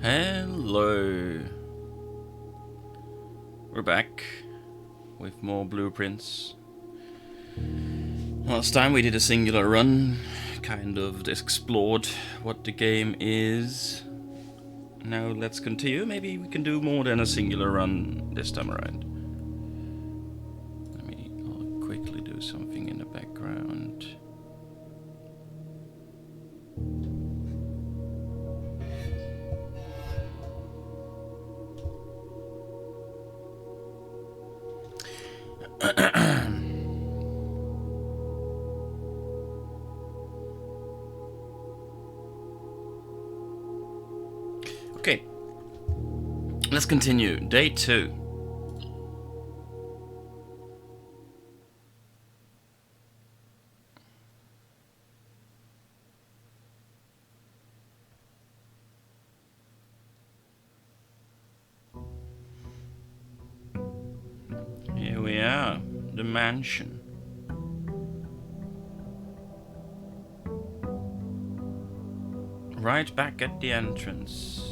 Hello. We're back with more blueprints. Last time we did a singular run, kind of explored what the game is. Now let's continue. Maybe we can do more than a singular run this time around. I'll quickly do something in the background. Okay, let's continue. Day 2. Here we are, the mansion. Right back at the entrance.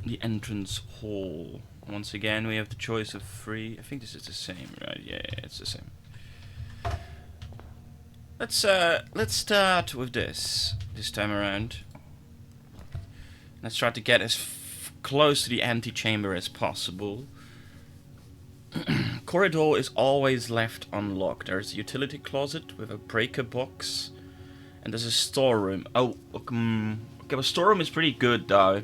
The entrance hall. Once again, we have the choice of 3. I think this is the same, right? Yeah, it's the same. Let's start with this time around. Let's try to get as close to the antechamber as possible. Corridor is always left unlocked. There's a utility closet with a breaker box, and there's a storeroom. Oh, okay, but storeroom is pretty good though,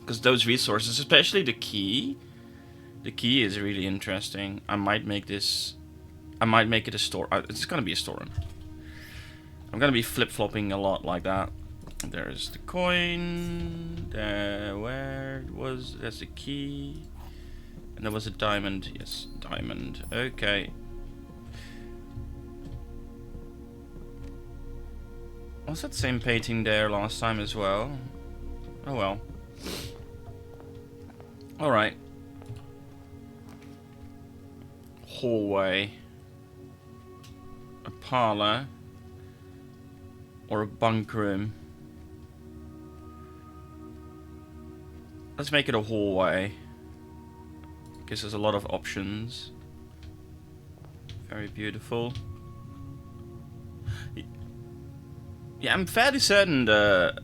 because those resources, especially the key is really interesting. I might make it a store. It's gonna be a storeroom. I'm gonna be flip-flopping a lot like that. There's the coin. That's the key. And there was a diamond. Yes, diamond. Okay. Was that same painting there last time as well? Oh well. Alright. Hallway. A parlor. Or a bunk room. Let's make it a hallway. Gives us a lot of options. Very beautiful. Yeah, I'm fairly certain the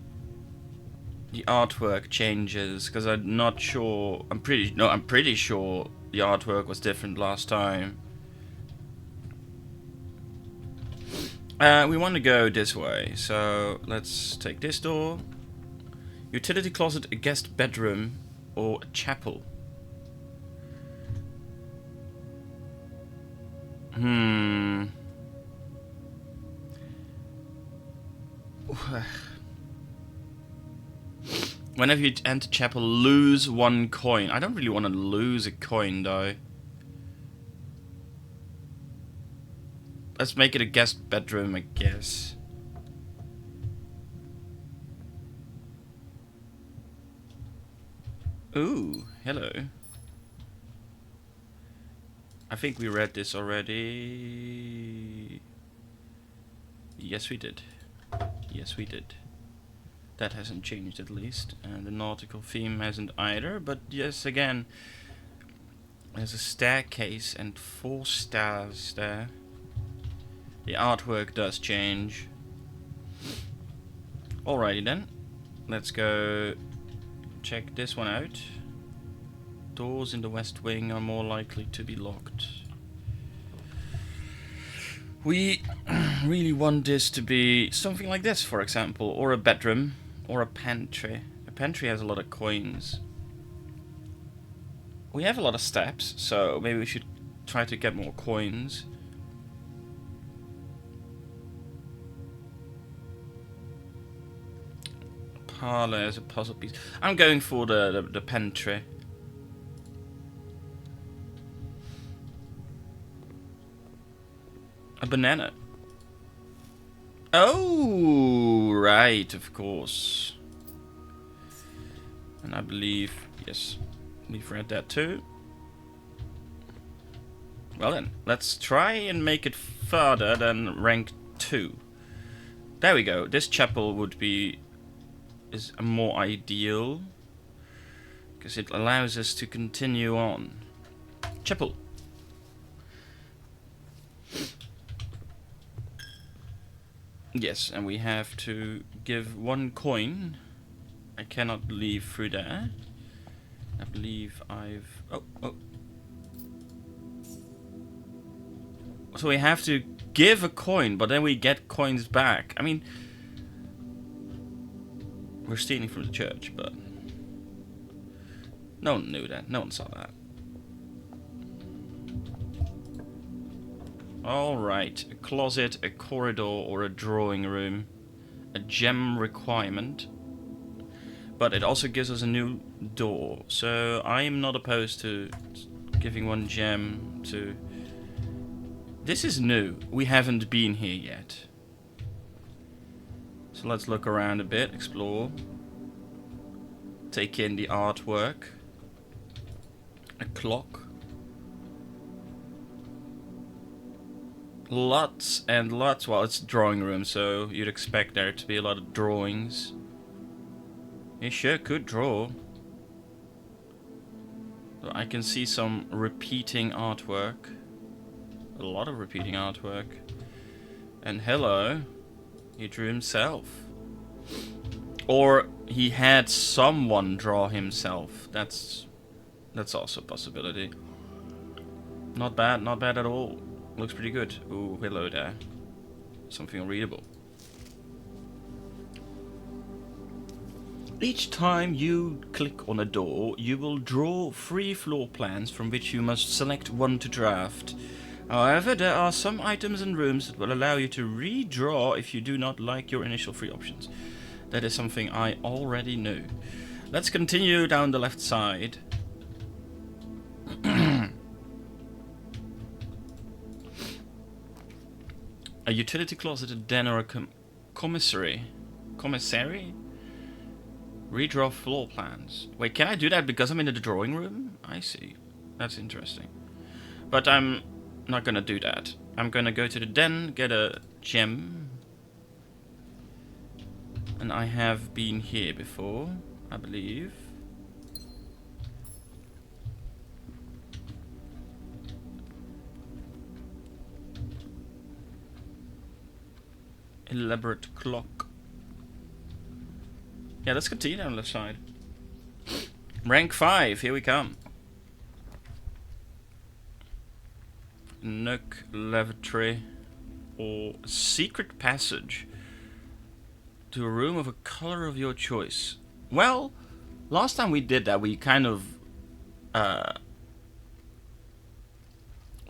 artwork changes, because I'm not sure. I'm pretty sure the artwork was different last time. We want to go this way, so let's take this door. Utility closet, a guest bedroom, or a chapel. Whenever you enter chapel, lose 1 coin. I don't really want to lose a coin though. Let's make it a guest bedroom, I guess. Ooh, hello. I think we read this already. Yes, we did. Yes, we did. That hasn't changed at least. And the nautical theme hasn't either. But yes, again, there's a staircase and 4 stars there. The artwork does change. Alrighty then. Let's go check this one out. Doors in the west wing are more likely to be locked. We really want this to be something like this, for example, or a bedroom, or a pantry. A pantry has a lot of coins. We have a lot of steps, so maybe we should try to get more coins. Parlor as a puzzle piece. I'm going for the pantry. A banana. Oh, right, of course. And I believe, yes, we've read that too. Well then, let's try and make it further than rank 2. There we go. This chapel would be is more ideal, because it allows us to continue on. Chapel. Yes, and we have to give 1 coin. I cannot leave through there. I believe I've... Oh. So we have to give a coin, but then we get coins back. I mean, we're stealing from the church, but no one knew that. No one saw that. Alright, a closet, a corridor, or a drawing room. A gem requirement. But it also gives us a new door. So I am not opposed to giving 1 gem to... This is new. We haven't been here yet. So let's look around a bit, explore. Take in the artwork. A clock. Lots and lots. Well, it's a drawing room, so you'd expect there to be a lot of drawings. You sure could draw. So I can see some repeating artwork. A lot of repeating artwork. And hello, he drew himself. Or he had someone draw himself. That's also a possibility. Not bad at all. Looks pretty good. Ooh, hello there. Something readable. Each time you click on a door, you will draw 3 floor plans from which you must select 1 to draft. However, there are some items and rooms that will allow you to redraw if you do not like your initial 3 options. That is something I already knew. Let's continue down the left side. A utility closet, a den, or a commissary? Commissary? Redraw floor plans. Wait, can I do that because I'm in the drawing room? I see. That's interesting. But I'm not gonna do that. I'm gonna go to the den, get a gem. And I have been here before, I believe. Elaborate clock. Yeah, let's continue down the left side. Rank 5, here we come. Nook, lavatory, or secret passage to a room of a color of your choice. Well, last time we did that, we kind of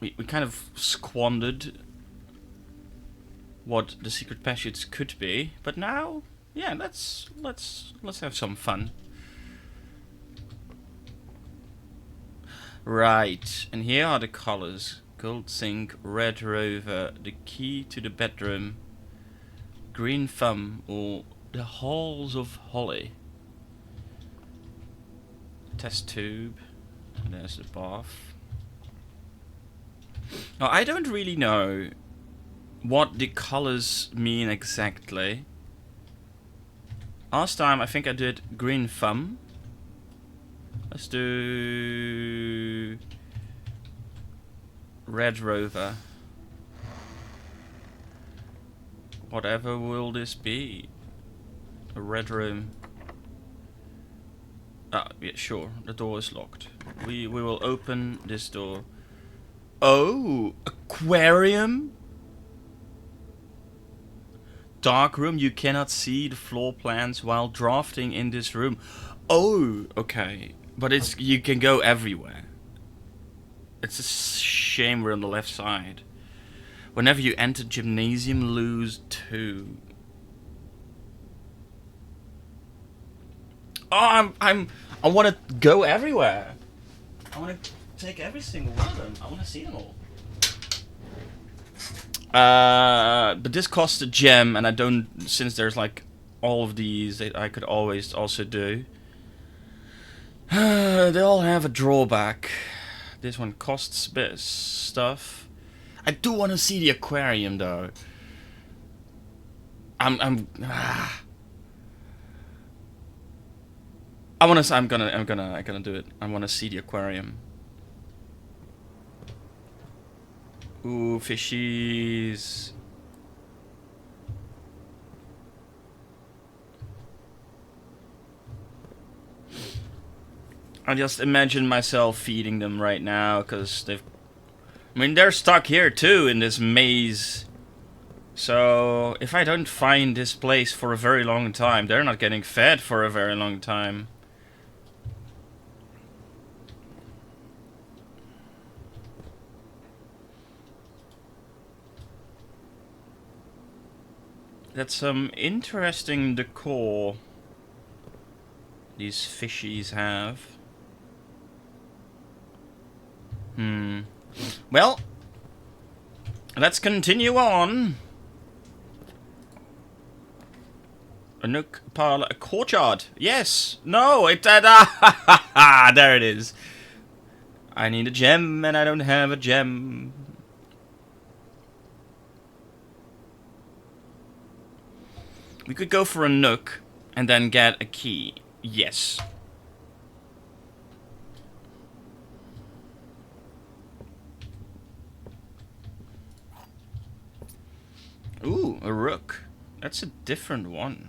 we kind of squandered what the secret passage could be, but now, yeah, let's have some fun. Right, and here are the colors: gold zinc, red rover, the key to the bedroom, green thumb, or the halls of holly. Test tube, and there's the bath. Now, I don't really know what the colors mean exactly. Last time I think I did green thumb. Let's do red rover. Whatever will this be? A red room. Ah, yeah, sure. The door is locked. We will open this door. Oh, aquarium? Dark room, you cannot see the floor plans while drafting in this room. Oh, okay. But it's you can go everywhere. It's a shame we're on the left side. Whenever you enter gymnasium, lose 2. Oh, I want to go everywhere. I want to take every single one of them. I want to see them all. But this costs a gem, and I don't. Since there's like all of these that I could always also do. They all have a drawback. This one costs a bit of stuff. I do want to see the aquarium though. I'm gonna do it. I wanna see the aquarium. Ooh, fishies. I just imagine myself feeding them right now, because they've... I mean, they're stuck here too, in this maze. So, if I don't find this place for a very long time, they're not getting fed for a very long time. That's some interesting decor these fishies have. Well, let's continue on. A nook, parlor, a courtyard. Yes. No, it... there it is. I need a gem, and I don't have a gem. We could go for a nook, and then get a key. Yes. Ooh, a rook. That's a different one.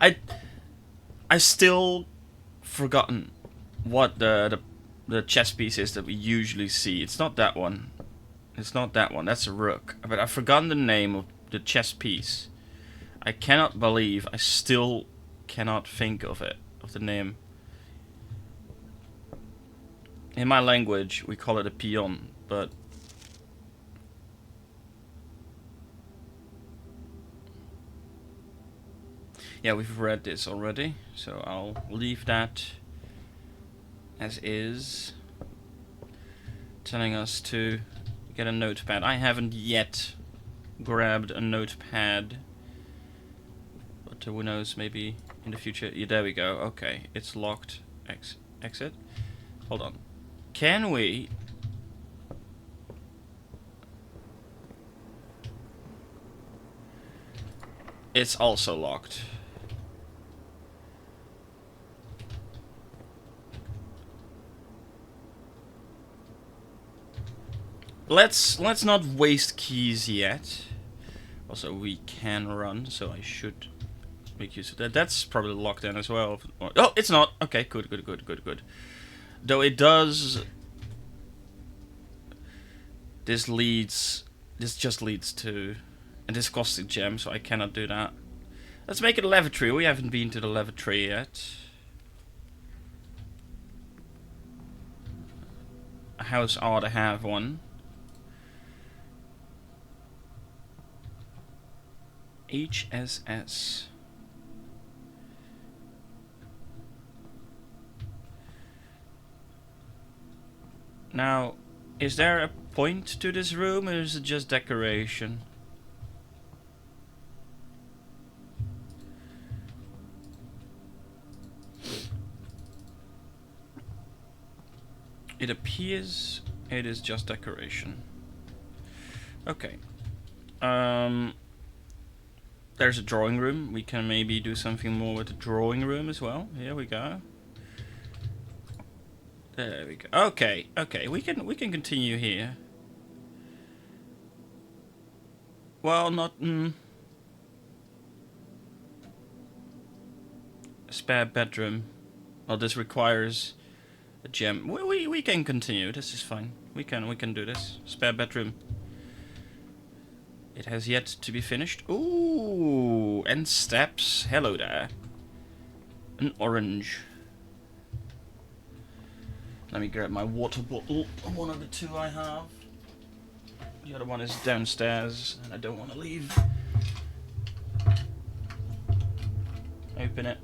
I still forgotten what the chess piece is that we usually see. It's not that one. It's not that one. That's a rook. But I've forgotten the name of the chess piece. I cannot believe I still cannot think of it, of the name. In my language, we call it a peon, but... yeah, we've read this already, so I'll leave that as is. Telling us to get a notepad. I haven't yet grabbed a notepad, but who knows, maybe in the future. Yeah, there we go. Okay, it's locked. Exit. Hold on. Can we... it's also locked. Let's not waste keys yet. Also, we can run, so I should make use of that. That's probably locked in as well. Oh, it's not. Okay, good. Though it does... this just leads to... and this costs a gem, so I cannot do that. Let's make it a lavatory. We haven't been to the lavatory yet. A house ought to have one. HSS. Now, is there a point to this room, or is it just decoration? It appears it is just decoration. Okay. There's a drawing room. We can maybe do something more with the drawing room as well. Here we go. There we go. Okay, we can continue here. Well, not a spare bedroom. Well, this requires a gem. We can continue. This is fine. We can do this. Spare bedroom. It has yet to be finished. Ooh, and steps. Hello there. An orange. Let me grab my water bottle. One of the two I have. The other one is downstairs, and I don't want to leave. Open it.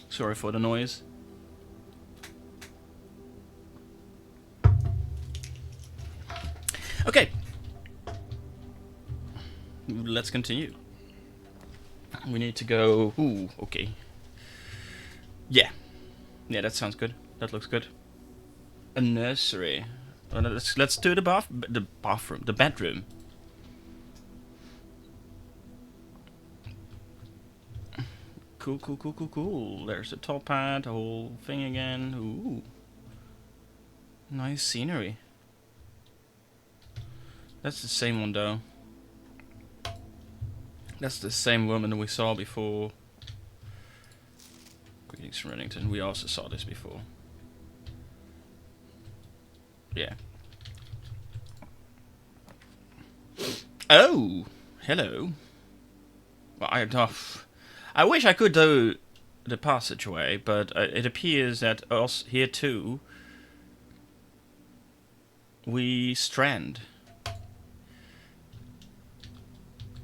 Sorry for the noise. Okay. Let's continue. We need to go... ooh, okay. Yeah. Yeah, that sounds good. That looks good. A nursery. Well, let's do the bathroom. The bedroom. Cool, cool, cool, cool, cool. There's the top hat, the whole thing again. Ooh. Nice scenery. That's the same one though. That's the same woman we saw before. Greetings from Reddington. We also saw this before. Yeah. Oh! Hello. Well, I wish I could do the passageway, but it appears that us here too we strand.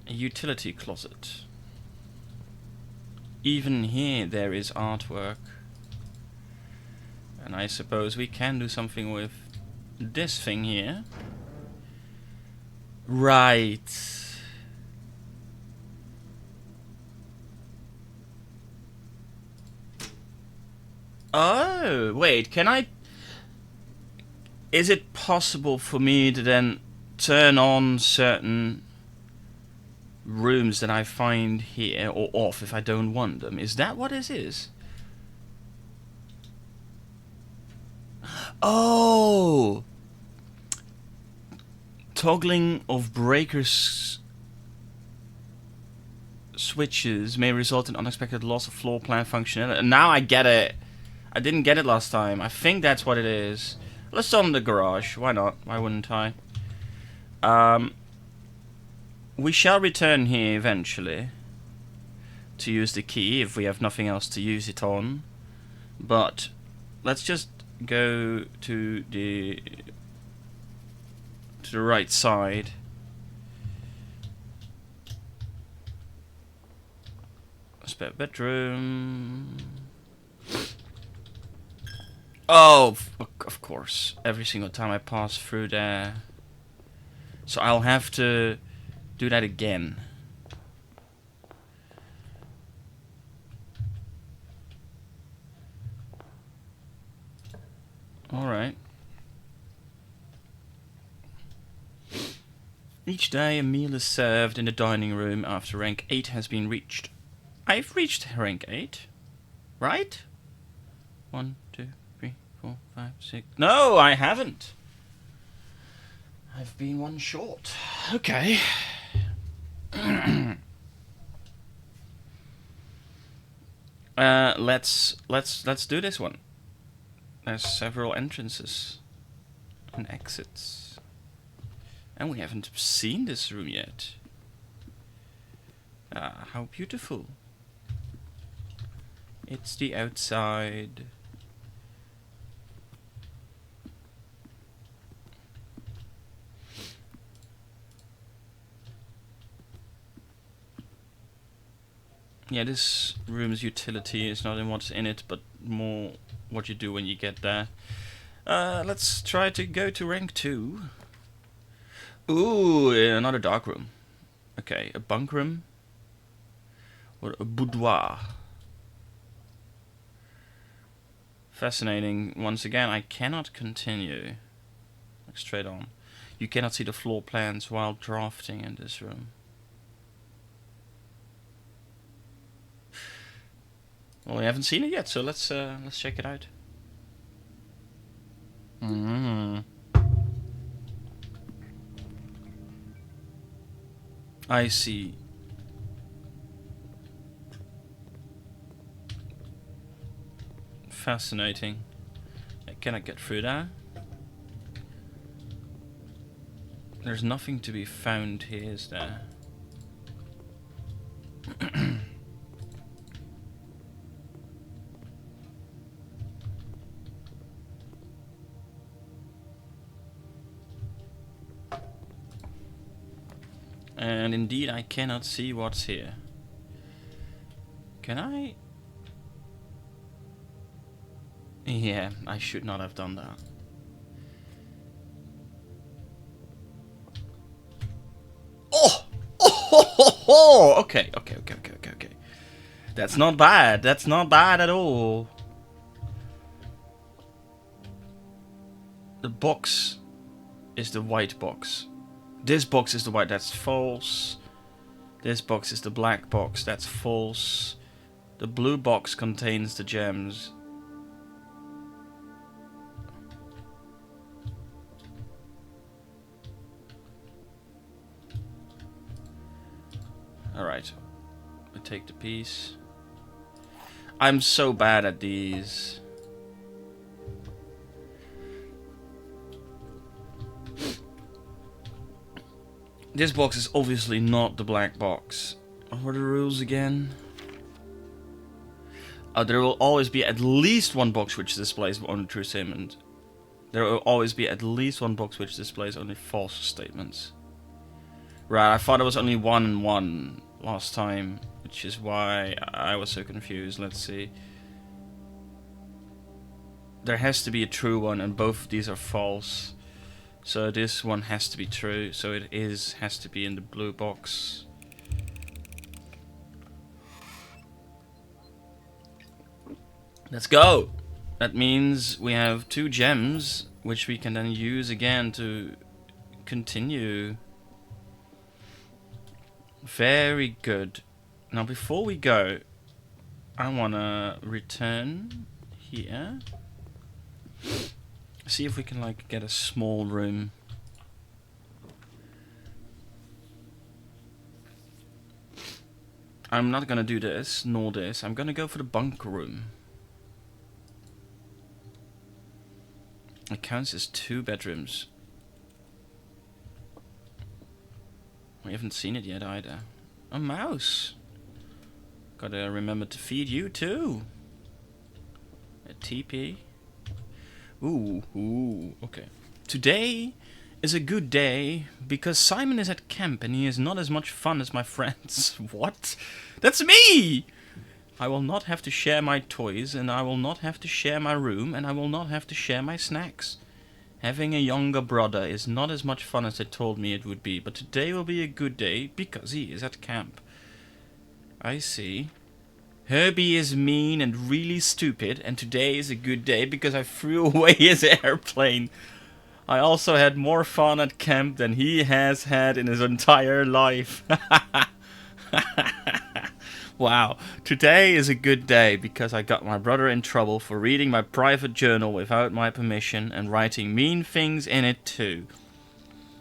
A utility closet. Even here there is artwork. And I suppose we can do something with this thing here. Right. Oh, wait, can I... Is it possible for me to then turn on certain rooms that I find here, or off if I don't want them? Is that what this is? Oh! Toggling of breakers switches may result in unexpected loss of floor plan functionality. Now I get it. I didn't get it last time. I think that's what it is. Let's turn on the garage. Why not? Why wouldn't I? We shall return here eventually to use the key if we have nothing else to use it on. But let's just go to the right side. Spare bedroom. Oh, of course. Every single time I pass through there. So I'll have to do that again. Alright. Each day a meal is served in the dining room after rank 8 has been reached. I've reached rank 8. Right? 1, 2, 3, 4, 5, 6. No, I haven't. I've been one short. Okay. Let's do this one. There's several entrances and exits. And we haven't seen this room yet. Ah, how beautiful. It's the outside. Yeah, this room's utility is not in what's in it, but more what you do when you get there. Let's try to go to rank 2. Ooh, another dark room. Okay, a bunk room. Or a boudoir. Fascinating. Once again, I cannot continue. Like straight on. You cannot see the floor plans while drafting in this room. Well, we haven't seen it yet, so let's check it out. I see. Fascinating. Can I get through that? There's nothing to be found here, is there? And indeed, I cannot see what's here. Can I? Yeah, I should not have done that. Oh! Oh! Okay. That's not bad. That's not bad at all. The box is the white box. This box is the white. That's false. This box is the black box. That's false. The blue box contains the gems. Alright. I take the piece. I'm so bad at these. This box is obviously not the black box. What are the rules again? There will always be at least one box which displays only true statement. There will always be at least one box which displays only false statements. Right, I thought it was only 1 and 1 last time, which is why I was so confused. Let's see. There has to be a true one, and both of these are false. So this one has to be true, so it has to be in the blue box. Let's go! That means we have 2 gems, which we can then use again to continue. Very good. Now before we go, I wanna return here. See if we can like get a small room. I'm not gonna do this, nor this. I'm gonna go for the bunk room. It counts as 2 bedrooms. We haven't seen it yet either. A mouse. Gotta remember to feed you too. A TP. Ooh, okay. Today is a good day because Simon is at camp and he is not as much fun as my friends. What? That's me! I will not have to share my toys, and I will not have to share my room, and I will not have to share my snacks. Having a younger brother is not as much fun as they told me it would be, but today will be a good day because he is at camp. I see. Herbie is mean and really stupid, and today is a good day because I threw away his airplane. I also had more fun at camp than he has had in his entire life. Wow, today is a good day because I got my brother in trouble for reading my private journal without my permission and writing mean things in it too.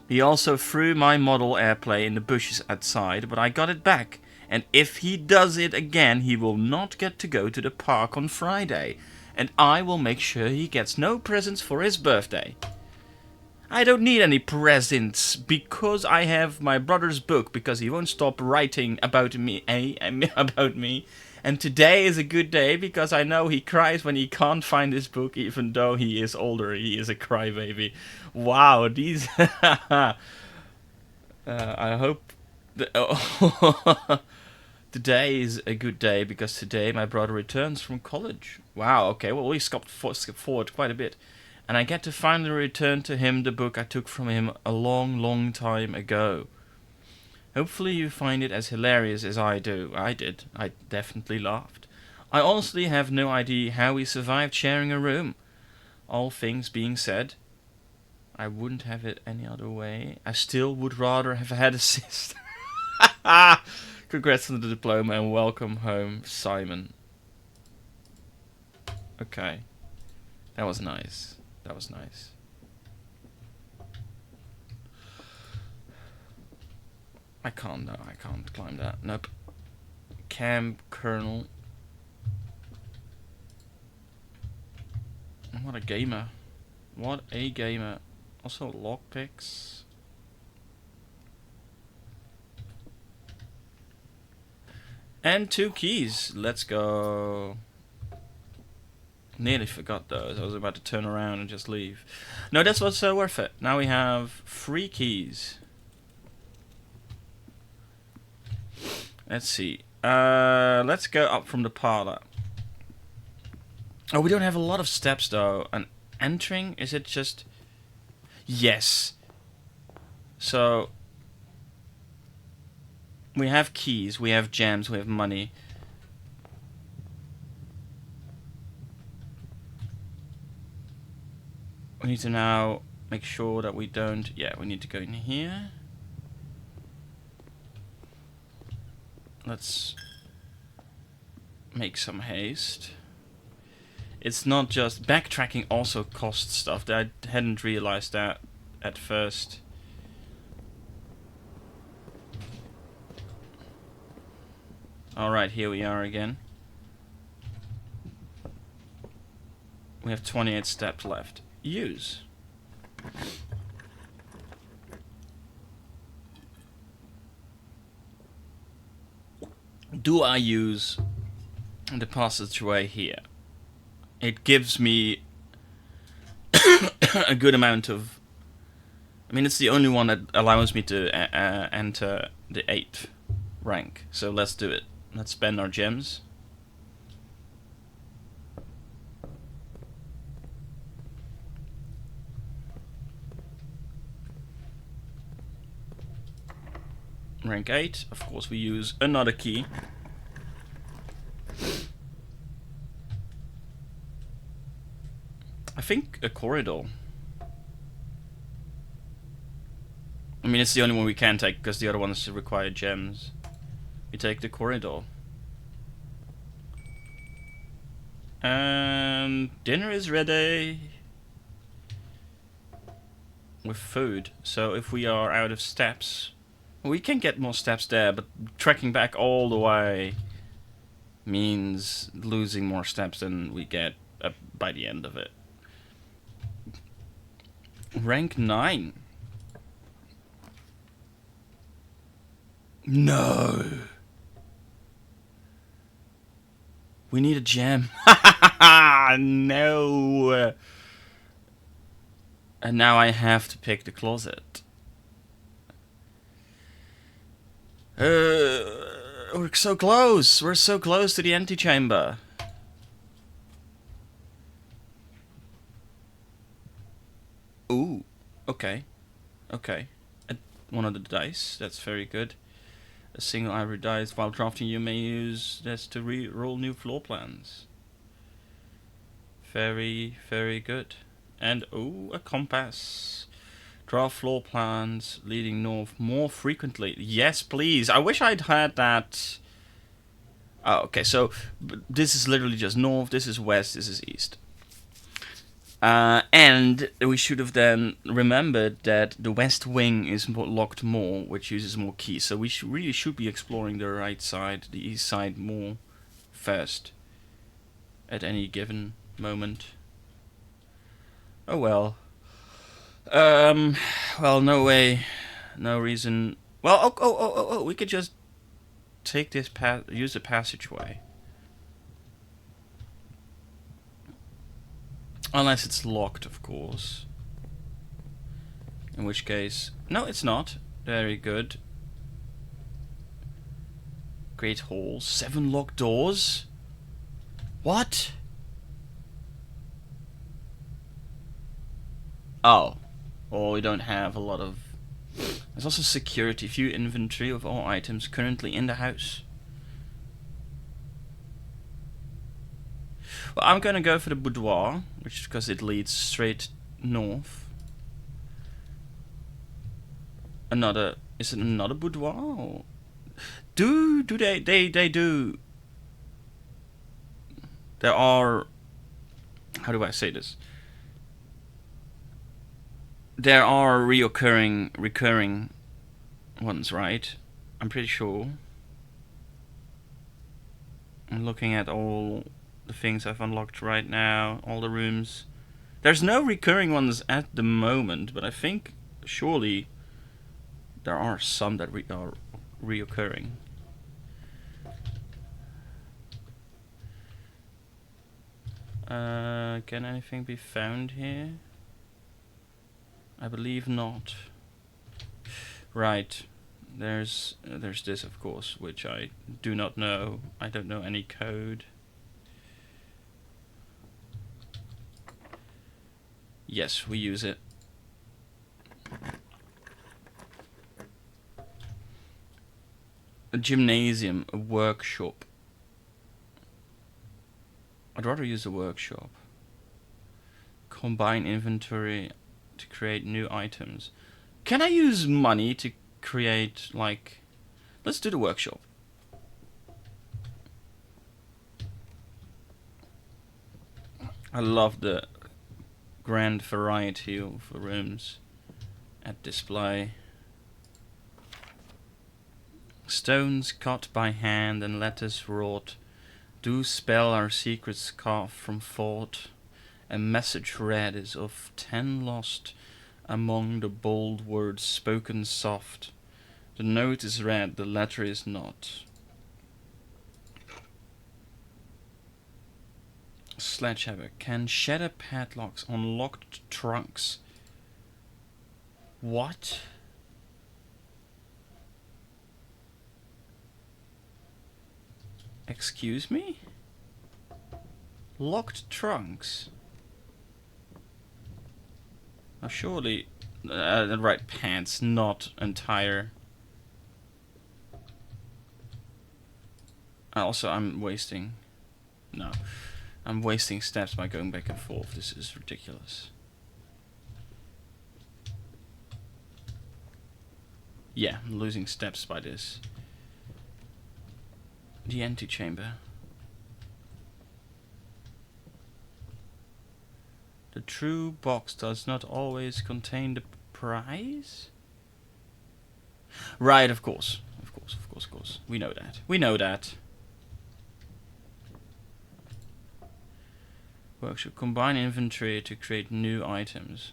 He also threw my model airplane in the bushes outside, but I got it back. And if he does it again, he will not get to go to the park on Friday. And I will make sure he gets no presents for his birthday. I don't need any presents because I have my brother's book because he won't stop writing about me, about me. And today is a good day because I know he cries when he can't find his book even though he is older. He is a crybaby. Wow, these... I hope... Today is a good day because today my brother returns from college. Wow, okay, well we skipped forward quite a bit. And I get to finally return to him the book I took from him a long time ago. Hopefully you find it as hilarious as I do. I did. I definitely laughed. I honestly have no idea how we survived sharing a room. All things being said, I wouldn't have it any other way. I still would rather have had a sister. Congrats on the diploma and welcome home, Simon. Okay. That was nice. That was nice. I can't climb that. Nope. Cam Colonel. What a gamer. What a gamer. Also lockpicks. And 2 keys. Let's go. Nearly forgot those. I was about to turn around and just leave. No, that's what's worth it. Now we have 3 keys. Let's see. Let's go up from the parlor. Oh, we don't have a lot of steps though. And entering, is it just... Yes. So... we have keys, we have gems, we have money. We need to now make sure that we don't... Yeah, we need to go in here. Let's make some haste. It's not just... Backtracking also costs stuff. I hadn't realized that at first. Alright, here we are again. We have 28 steps left. Use. Do I use the passageway here? It gives me a good amount of... I mean, it's the only one that allows me to enter the 8th rank. So let's do it. Let's spend our gems. Rank 8. Of course, we use another key. I think a corridor. I mean, it's the only one we can take because the other ones require gems. We take the corridor. And dinner is ready. With food. So if we are out of steps, we can get more steps there, but trekking back all the way means losing more steps than we get by the end of it. Rank 9. No. We need a gem. No. And now I have to pick the closet. We're so close. We're so close to the antechamber. Ooh. Okay. Okay. One of the dice. That's very good. A single ivory dice. While drafting, you may use this to re-roll new floor plans. Very, very good. And ooh, a compass. Draw floor plans leading north more frequently. Yes, please. I wish I'd had that. Oh, okay. So this is literally just north. This is west. This is east. And we should have then remembered that the west wing is locked more, which uses more keys. So we really should be exploring the right side, the east side more first at any given moment. Oh well. Well, no way, no reason. Well, oh, we could just take this path, use the passageway. Unless it's locked, of course. In which case... No, it's not. Very good. Great hall. 7 locked doors? What? Oh. Well, we don't have a lot of... There's also security. View inventory of all items currently in the house. Well, I'm gonna go for the boudoir, which is because it leads straight north. Another... Is it another boudoir? Or do they do... There are... How do I say this? There are recurring ones, right? I'm pretty sure. I'm looking at all the things I've unlocked right now, all the rooms. There's no recurring ones at the moment, but I think surely there are some that are reoccurring. Can anything be found here? I believe not. Right. There's this, of course, which I do not know. I don't know any code. Yes, we use it. A gymnasium, a workshop. I'd rather use a workshop. Combine inventory to create new items. Can I use money to create, like... Let's do the workshop. I love the grand variety of rooms at display. Stones cut by hand and letters wrought do spell our secrets carved from thought. A message read is of 10 lost among the bold words spoken soft. The note is read, the letter is not. Sledgehammer can shatter padlocks on locked trunks. What? Excuse me? Locked trunks? Now surely... right, pants, not entire... Also, I'm wasting... No. I'm wasting steps by going back and forth. This is ridiculous. Yeah, I'm losing steps by this. The antechamber. The true box does not always contain the prize? Right, of course. Of course. We know that. We know that. Workshop. Combine inventory to create new items.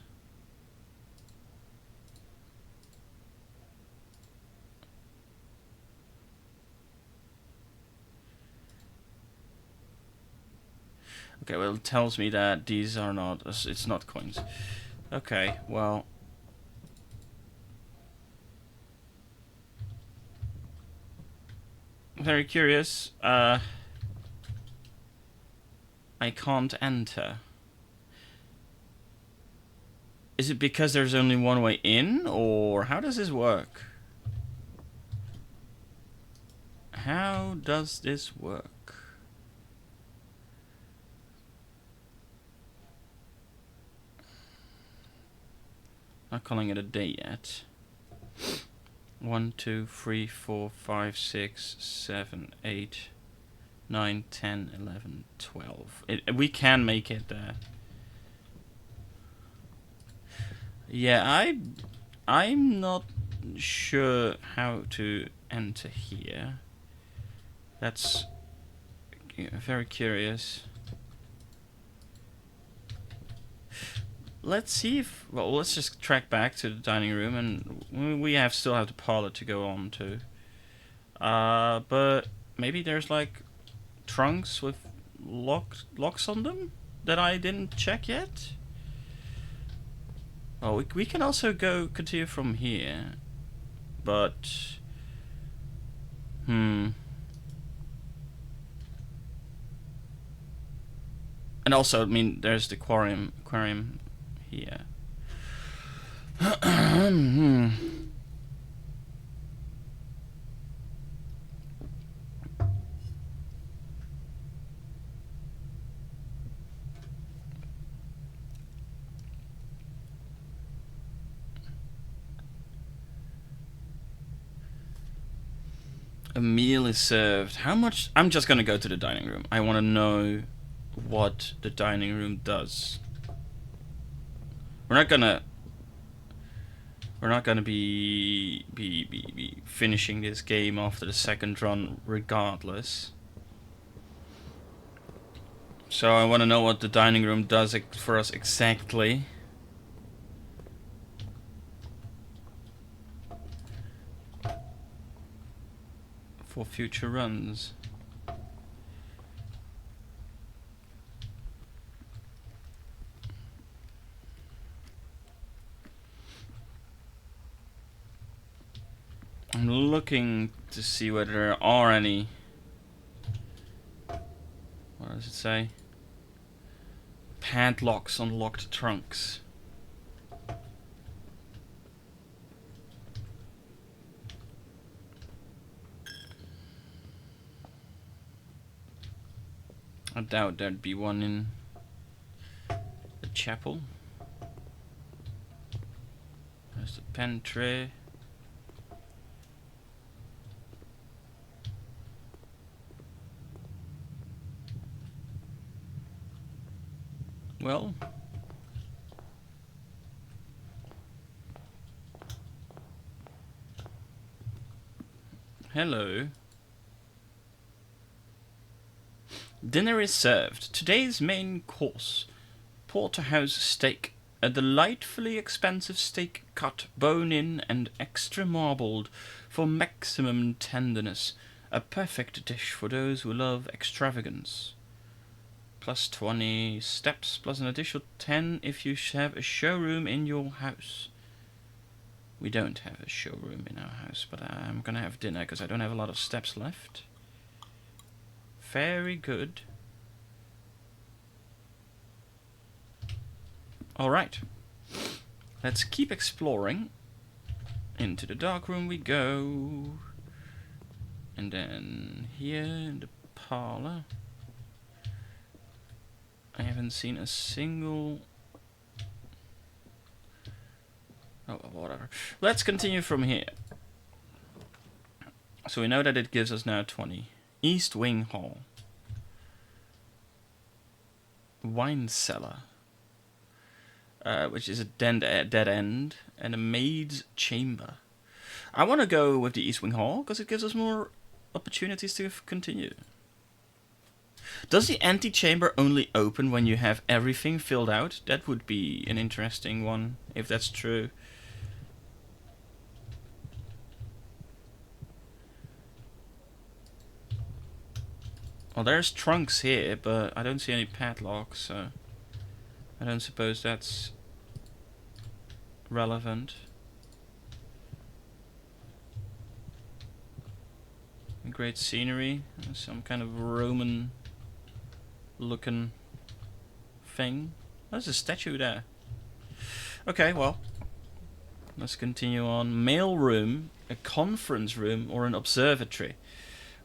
Okay, well, it tells me that these are not... It's not coins. Okay, well... Very curious. I can't enter. Is it because there's only one way in? Or how does this work? How does this work? Not calling it a day yet. 1, 2, 3, 4, 5, 6, 7, 8, 9, 10, 11, 12. We can make it there. Yeah, I'm not sure how to enter here. That's very curious. Let's see if... Well, let's just track back to the dining room, and we still have the parlor to go on to. But maybe there's like trunks with locks on them that I didn't check yet. Oh, we can also continue from here, but and also, I mean, there's the aquarium here. A meal is served. How much? I'm just gonna go to the dining room. I want to know what the dining room does. We're not gonna be finishing this game after the second run regardless. So I want to know what the dining room does for us exactly. For future runs. I'm looking to see whether there are any... What does it say? Padlocks on locked trunks. I doubt there'd be one in the chapel. There's the pantry. Well. Hello. Dinner is served. Today's main course. Porterhouse steak. A delightfully expensive steak cut bone-in and extra marbled for maximum tenderness. A perfect dish for those who love extravagance. Plus 20 steps, plus an additional 10 if you have a showroom in your house. We don't have a showroom in our house, but I'm gonna have dinner because I don't have a lot of steps left. Very good. Alright. Let's keep exploring. Into the dark room we go. And then here in the parlor. I haven't seen a single... Oh, whatever. Let's continue from here. So we know that it gives us now 20. East Wing Hall. Wine cellar. Which is a dead end. And a maid's chamber. I want to go with the East Wing Hall because it gives us more opportunities to continue. Does the antechamber only open when you have everything filled out? That would be an interesting one, if that's true. Well, there's trunks here, but I don't see any padlocks, so I don't suppose that's relevant. Great scenery, some kind of Roman looking thing. There's a statue there. Okay, well, let's continue on. Mail room, a conference room, or an observatory.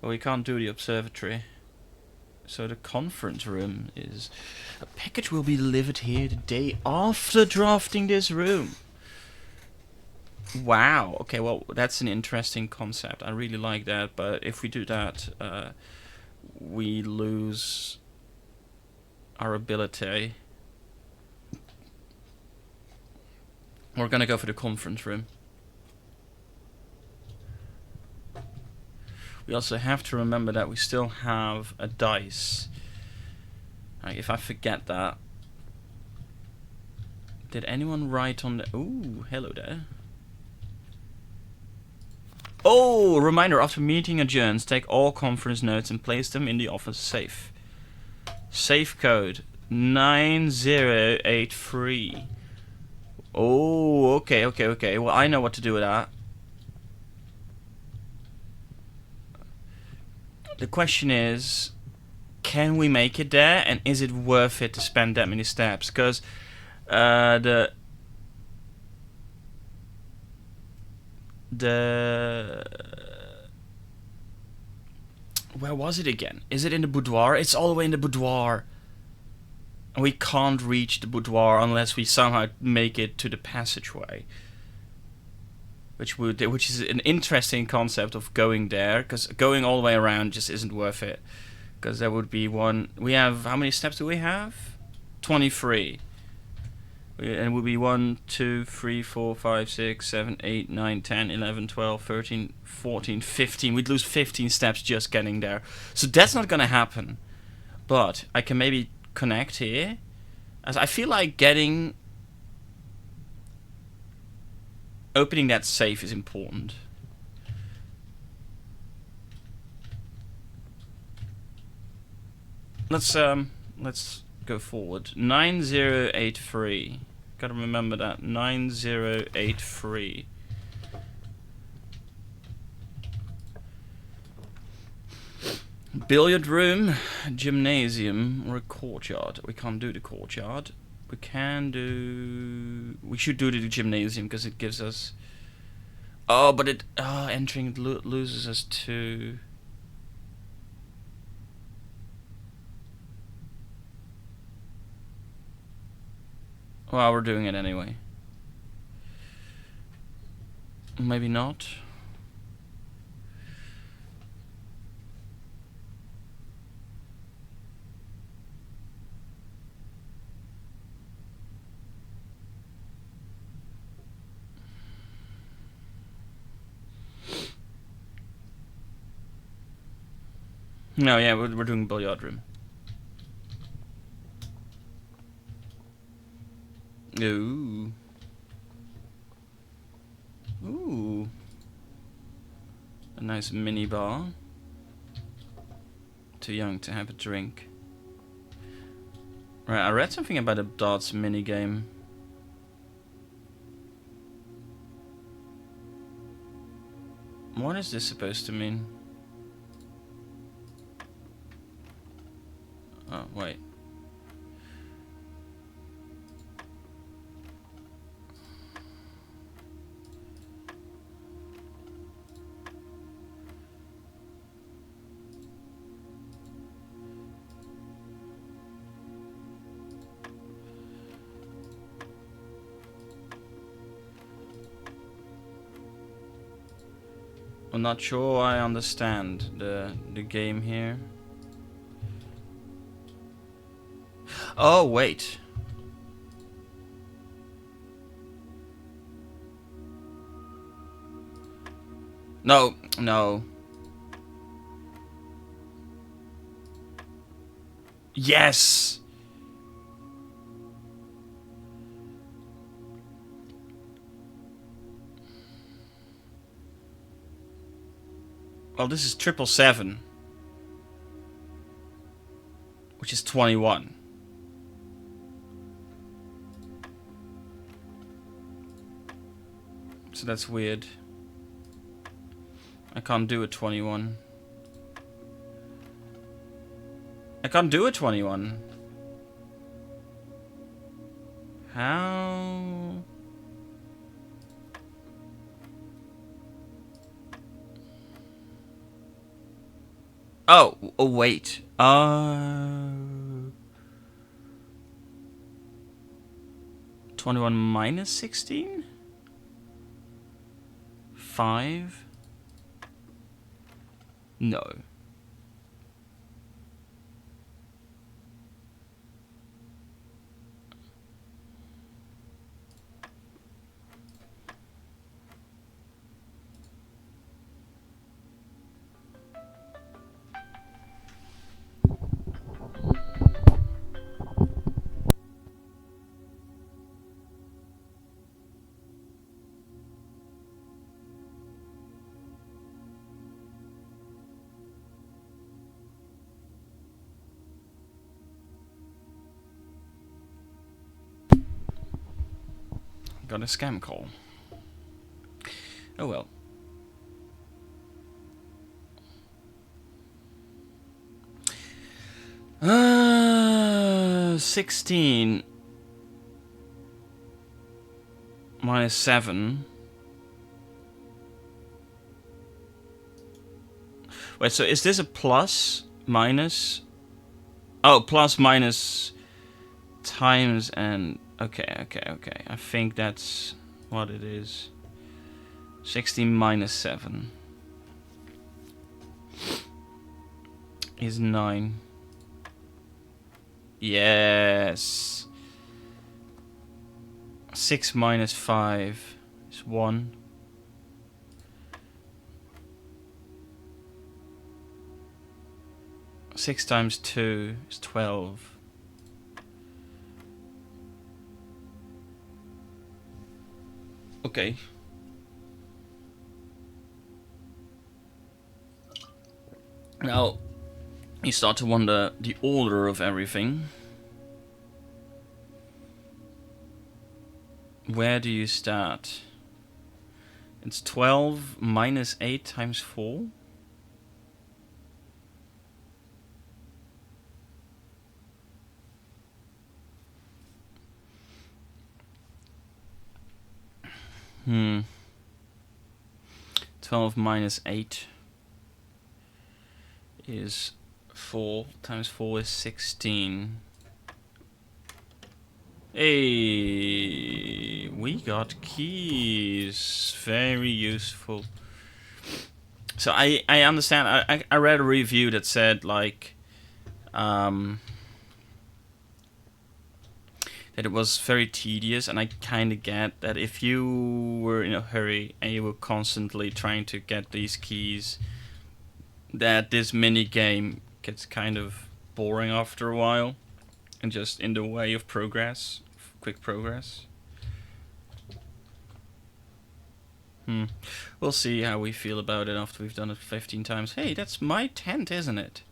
Well, we can't do the observatory. So the conference room is... A package will be delivered here the day after drafting this room. Wow. Okay, well, that's an interesting concept. I really like that, but if we do that, we lose our ability. We're gonna go for the conference room. We also have to remember that we still have a dice. Like, if I forget that... Did anyone write on the... Ooh, hello there. Oh, reminder, after meeting adjourns, take all conference notes and place them in the office safe. Safe code 9083. Oh, okay. Well, I know what to do with that. The question is, can we make it there, and is it worth it to spend that many steps? Because where was it again? Is it in the boudoir? It's all the way in the boudoir. And we can't reach the boudoir unless we somehow make it to the passageway. Which is an interesting concept of going there, because going all the way around just isn't worth it. Because there would be one... We have... How many steps do we have? 23. And it would be 1, 2, 3, 4, 5, 6, 7, 8, 9, 10, 11, 12, 13, 14, 15. We'd lose 15 steps just getting there. So that's not going to happen. But I can maybe connect here. As I feel like opening that safe is important. Let's go forward. 9083. Gotta remember that. 9083. Billiard room, gymnasium, or a courtyard. We can't do the courtyard. We can do... We should do the gymnasium because it gives us... Oh, but it... entering it loses us to... Well, we're doing it anyway. Maybe not. No, yeah, we're doing billiard room. Ooh. Ooh. A nice mini bar. Too young to have a drink. Right, I read something about a darts mini game. What is this supposed to mean? Oh, wait. I'm not sure I understand the game here. Oh, wait. No, no. Yes! Well, this is 777. Which is 21. So that's weird. I can't do a 21. I can't do a 21. How? Oh, oh wait. 21 minus 16? 5? No. Got a scam call. Oh well. Uh, 16 minus 7. Wait, so is this a plus, minus? Oh, plus, minus, times, and... Okay. I think that's what it is. 16 minus 7 is 9. Yes. 6 minus 5 is 1. Six times 2 is 12. Okay. Now, you start to wonder the order of everything. Where do you start? It's 12 minus 8 times 4? Hmm. 12 minus 8 is 4 times 4 is 16. Hey, we got keys. Very useful. So I understand. I read a review that said like that it was very tedious, and I kind of get that if you were in a hurry and you were constantly trying to get these keys, that this mini game gets kind of boring after a while, and just in the way of progress, quick progress. We'll see how we feel about it after we've done it 15 times. Hey, that's my tent, isn't it?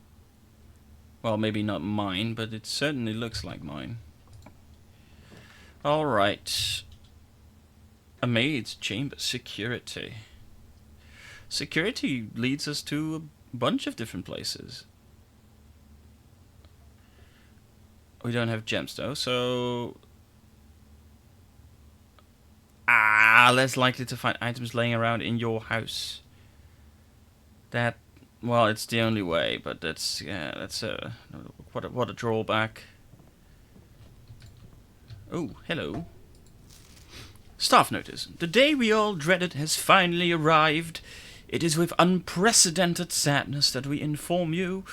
Well, maybe not mine, but it certainly looks like mine. Alright. A maid's chamber. Security. Security leads us to a bunch of different places. We don't have gems though, so... less likely to find items laying around in your house. That, well, it's the only way, but that's what a drawback. Oh, hello. Staff notice. The day we all dreaded has finally arrived. It is with unprecedented sadness that we inform you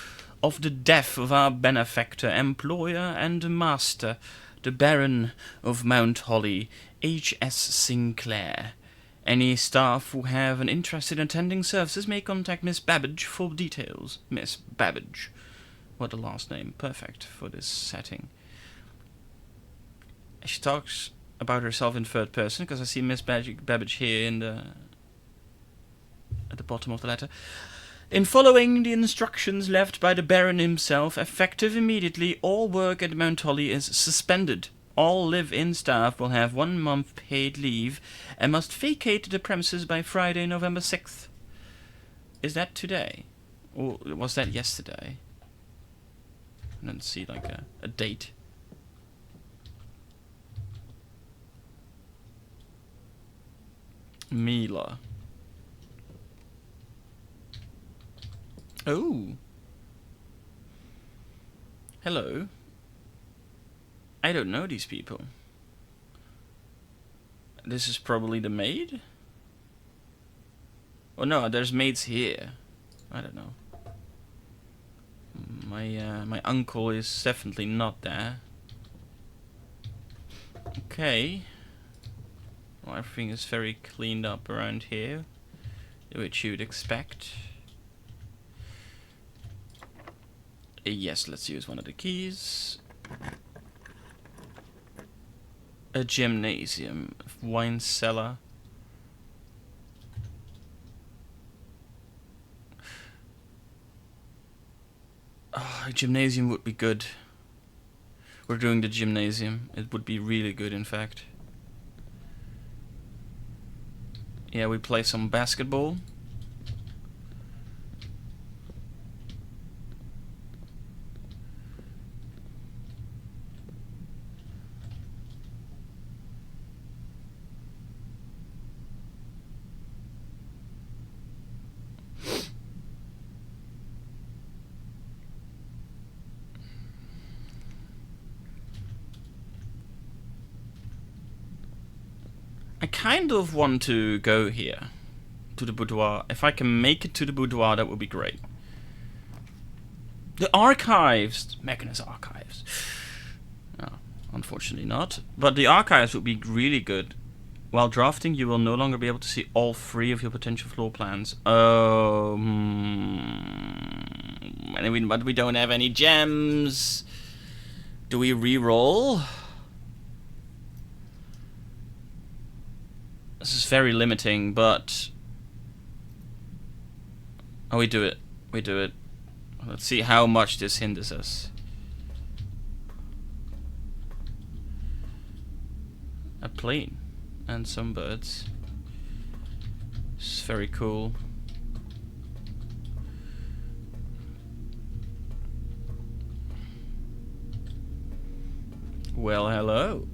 of the death of our benefactor, employer, and master, the Baron of Mount Holly, H.S. Sinclair. Any staff who have an interest in attending services may contact Miss Babbage for details. Miss Babbage. What a last name. Perfect for this setting. She talks about herself in third person, because I see Miss Babbage here in at the bottom of the letter. In following the instructions left by the Baron himself, effective immediately, all work at Mount Holly is suspended. All live-in staff will have 1 month paid leave and must vacate the premises by Friday, November 6th. Is that today? Or was that yesterday? I don't see like a date. Mila. Oh. Hello. I don't know these people. This is probably the maid? Oh no, there's maids here. I don't know. My uncle is definitely not there. Okay. Well, everything is very cleaned up around here, which you'd expect. Yes, let's use one of the keys. A gymnasium, wine cellar. Oh, a gymnasium would be good. We're doing the gymnasium. It would be really good, in fact. Yeah, we play some basketball. I kind of want to go here, to the boudoir. If I can make it to the boudoir, that would be great. The archives! Magnus Archives. No, unfortunately not. But the archives would be really good. While drafting, you will no longer be able to see all 3 of your potential floor plans. Oh, but we don't have any gems. Do we re-roll? This is very limiting, but... Oh, we do it. We do it. Let's see how much this hinders us. A plane. And some birds. It's very cool. Well, hello.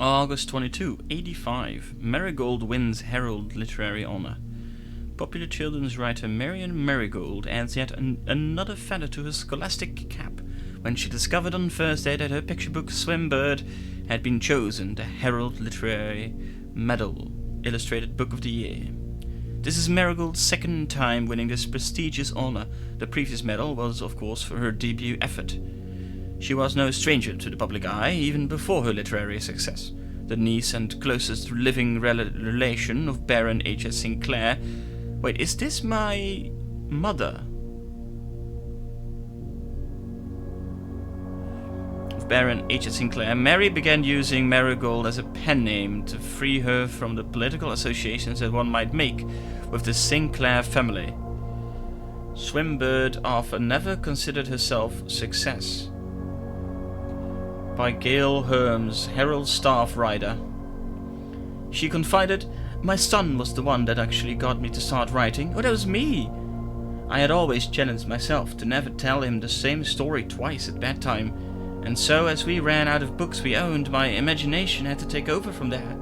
August 22, 85. Marigold wins Herald Literary Honor. Popular children's writer Marion Marigold adds yet another feather to her scholastic cap when she discovered on Thursday that her picture book Swimbird had been chosen the Herald Literary Medal Illustrated Book of the Year. This is Marigold's second time winning this prestigious honor. The previous medal was, of course, for her debut effort. She was no stranger to the public eye, even before her literary success. The niece and closest living relation of Baron H.S. Sinclair. Wait, is this my mother? Baron H. Sinclair, Mary began using Marigold as a pen name to free her from the political associations that one might make with the Sinclair family. Swimbird Arthur never considered herself a success. By Gail Herms, Herald staff writer. She confided, "My son was the one that actually got me to start writing. Oh, that was me. I had always challenged myself to never tell him the same story twice at bedtime, and so as we ran out of books we owned, my imagination had to take over from there."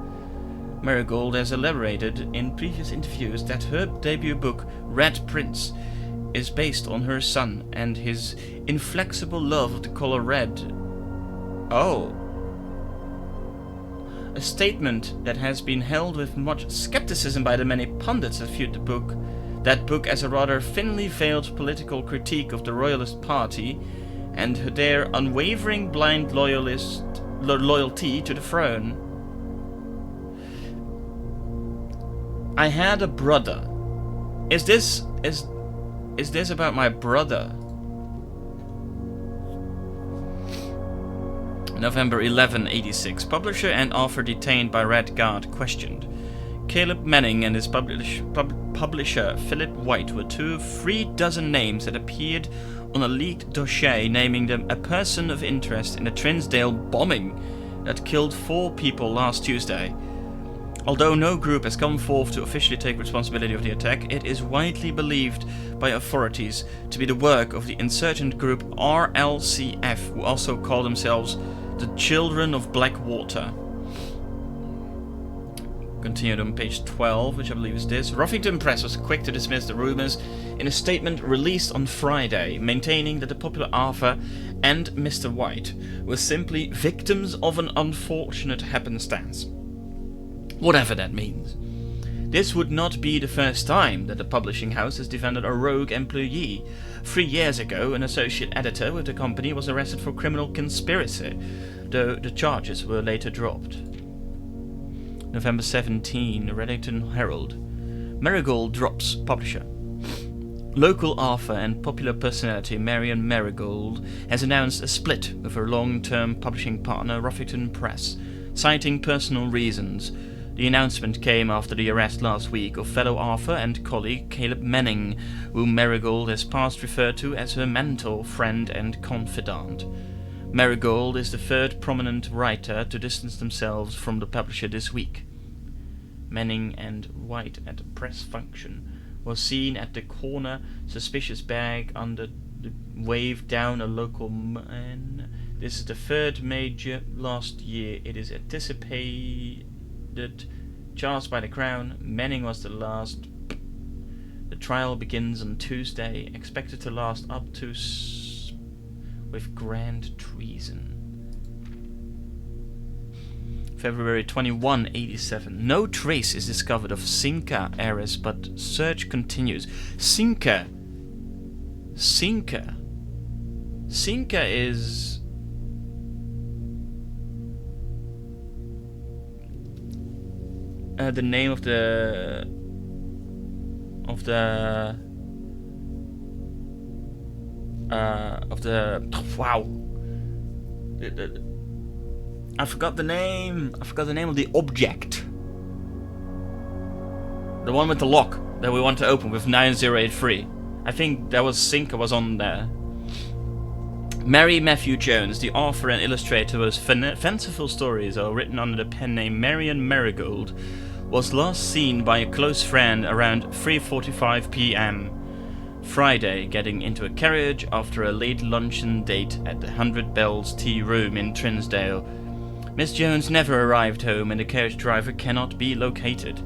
Marigold has elaborated in previous interviews that her debut book, Red Prince, is based on her son and his inflexible love of the color red. Oh. A statement that has been held with much skepticism by the many pundits that viewed that book as a rather thinly veiled political critique of the Royalist Party and their unwavering blind loyalty to the throne. I had a brother. Is this about my brother? November 11, 86. Publisher and author detained by Red Guard questioned. Caleb Manning and his publisher Philip White were 2 of 3 dozen names that appeared on a leaked dossier naming them a person of interest in the Trinsdale bombing that killed 4 people last Tuesday. Although no group has come forth to officially take responsibility of the attack, it is widely believed by authorities to be the work of the insurgent group RLCF, who also call themselves the Children of Blackwater. Continued on page 12, which I believe is this. Ruffington Press was quick to dismiss the rumours in a statement released on Friday, maintaining that the popular Arthur and Mr. White were simply victims of an unfortunate happenstance. Whatever that means. This would not be the first time that the publishing house has defended a rogue employee. 3 years ago, an associate editor with the company was arrested for criminal conspiracy, though the charges were later dropped. November 17, the Reddington Herald. Marigold drops publisher. Local author and popular personality Marion Marigold has announced a split with her long-term publishing partner Ruffington Press, citing personal reasons. The announcement came after the arrest last week of fellow author and colleague Caleb Manning, whom Marigold has past referred to as her mentor, friend and confidant. Marigold is the 3rd prominent writer to distance themselves from the publisher this week. Manning and White at a press function was seen at the corner, suspicious bag under the wave down a local man. This is the 3rd major last year. It is anticipated charged by the Crown. Manning was the last. The trial begins on Tuesday, expected to last up to with grand treason. February 21, 87. No trace is discovered of Sinca heiress, but search continues. Sinca is the name of the wow. I forgot the name of the object. The one with the lock that we want to open with 9083. I think that was Sinca was on there. Mary Matthew Jones, the author and illustrator whose fanciful stories are written under the pen name Marion Marigold, was last seen by a close friend around 3:45 p.m. Friday, getting into a carriage after a late luncheon date at the 100 Bells Tea Room in Trinsdale. Miss Jones never arrived home and the carriage driver cannot be located.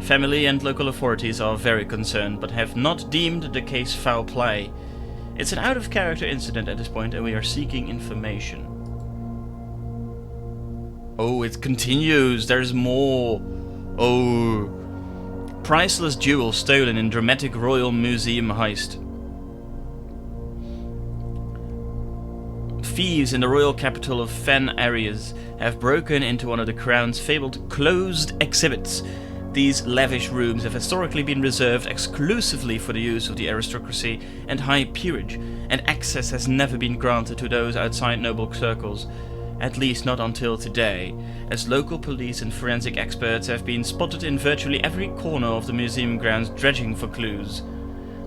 Family and local authorities are very concerned, but have not deemed the case foul play. It's an out-of-character incident at this point, and we are seeking information. Oh, it continues. There's more. Oh. Priceless jewel stolen in dramatic Royal Museum heist. Thieves in the royal capital of Fen Areas have broken into one of the Crown's fabled closed exhibits, These lavish rooms have historically been reserved exclusively for the use of the aristocracy and high peerage, and access has never been granted to those outside noble circles, at least not until today, as local police and forensic experts have been spotted in virtually every corner of the museum grounds dredging for clues.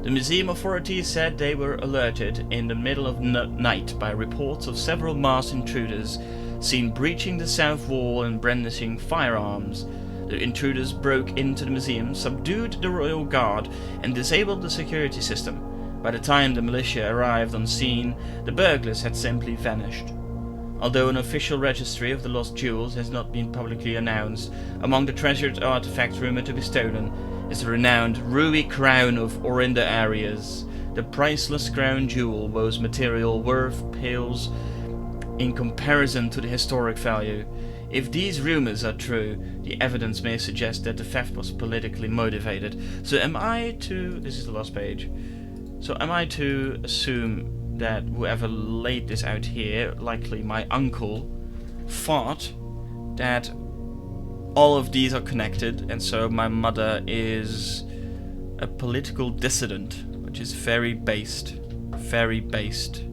The museum authorities said they were alerted in the middle of night by reports of several masked intruders seen breaching the south wall and brandishing firearms. The intruders broke into the museum, subdued the royal guard, and disabled the security system. By the time the militia arrived on scene, the burglars had simply vanished. Although an official registry of the lost jewels has not been publicly announced, among the treasured artifacts rumored to be stolen is the renowned ruby crown of Orinda Arias. The priceless crown jewel, whose material worth pales in comparison to the historic value. If these rumors are true, the evidence may suggest that the theft was politically motivated. So am I to... this is the last page. So am I to assume that whoever laid this out here, likely my uncle, thought that all of these are connected, and so my mother is a political dissident, which is very based. Very based.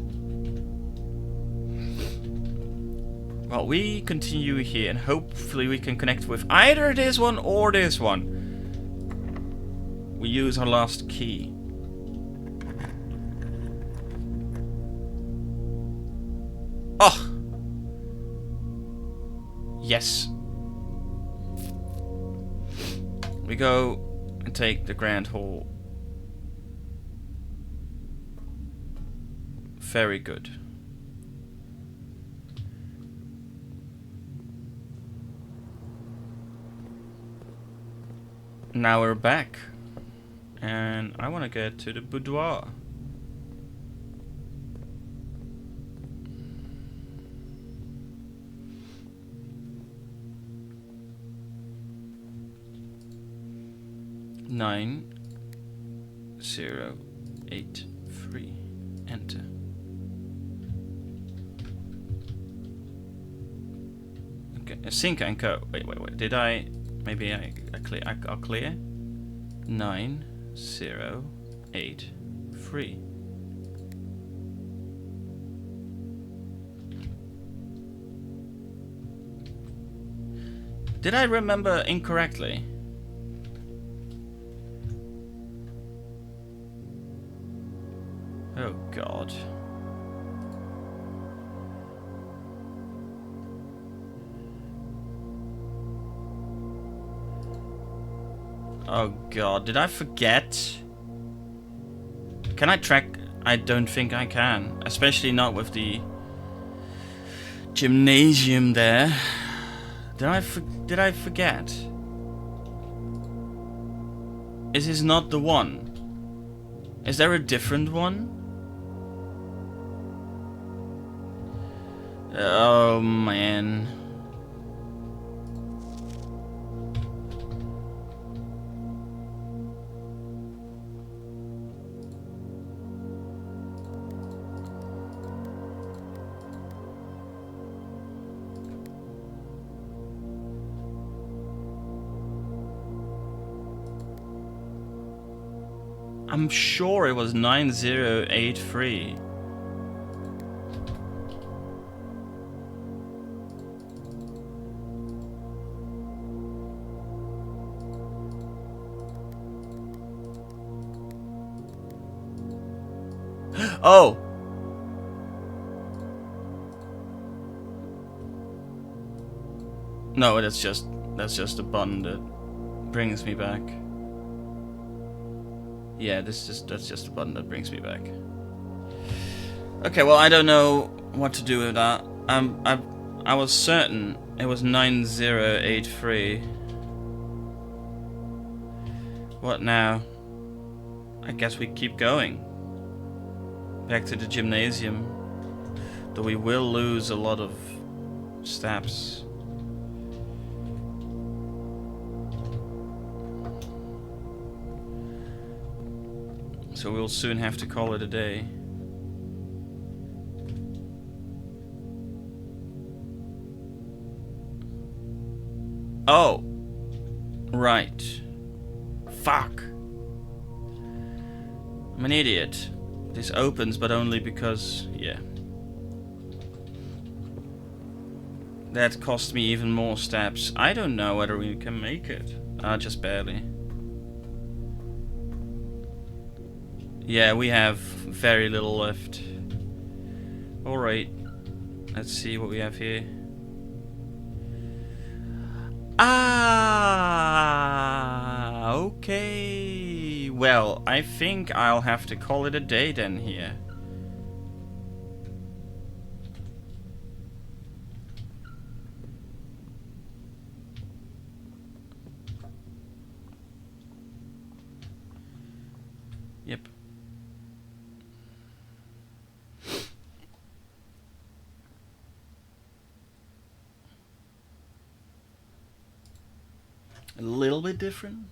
Well, we continue here, and hopefully we can connect with either this one or this one. We use our last key. Oh! Yes. We go and take the Grand Hall. Very good. Now we're back. And I want to get to the boudoir. Nine 083. Enter. Okay, sync and co. Wait. Did I? Maybe I'll clear. 9083. Did I remember incorrectly? Oh God. Oh God, did I forget? Can I track? I don't think I can. Especially not with the gymnasium there. Did I forget? Is this not the one? Is there a different one? Oh man. I'm sure it was 9083. Oh! No, that's just a button that brings me back. Yeah, that's just a button that brings me back. Okay, well I don't know what to do with that. I was certain it was 9083. What now? I guess we keep going. Back to the gymnasium. Though we will lose a lot of steps. So we'll soon have to call it a day. Oh! Right. Fuck. I'm an idiot. This opens, but only because... yeah. That cost me even more steps. I don't know whether we can make it. Just barely. Yeah, we have very little left. Alright. Let's see what we have here. Ah, okay. Well, I think I'll have to call it a day then here. Yep. A little bit different.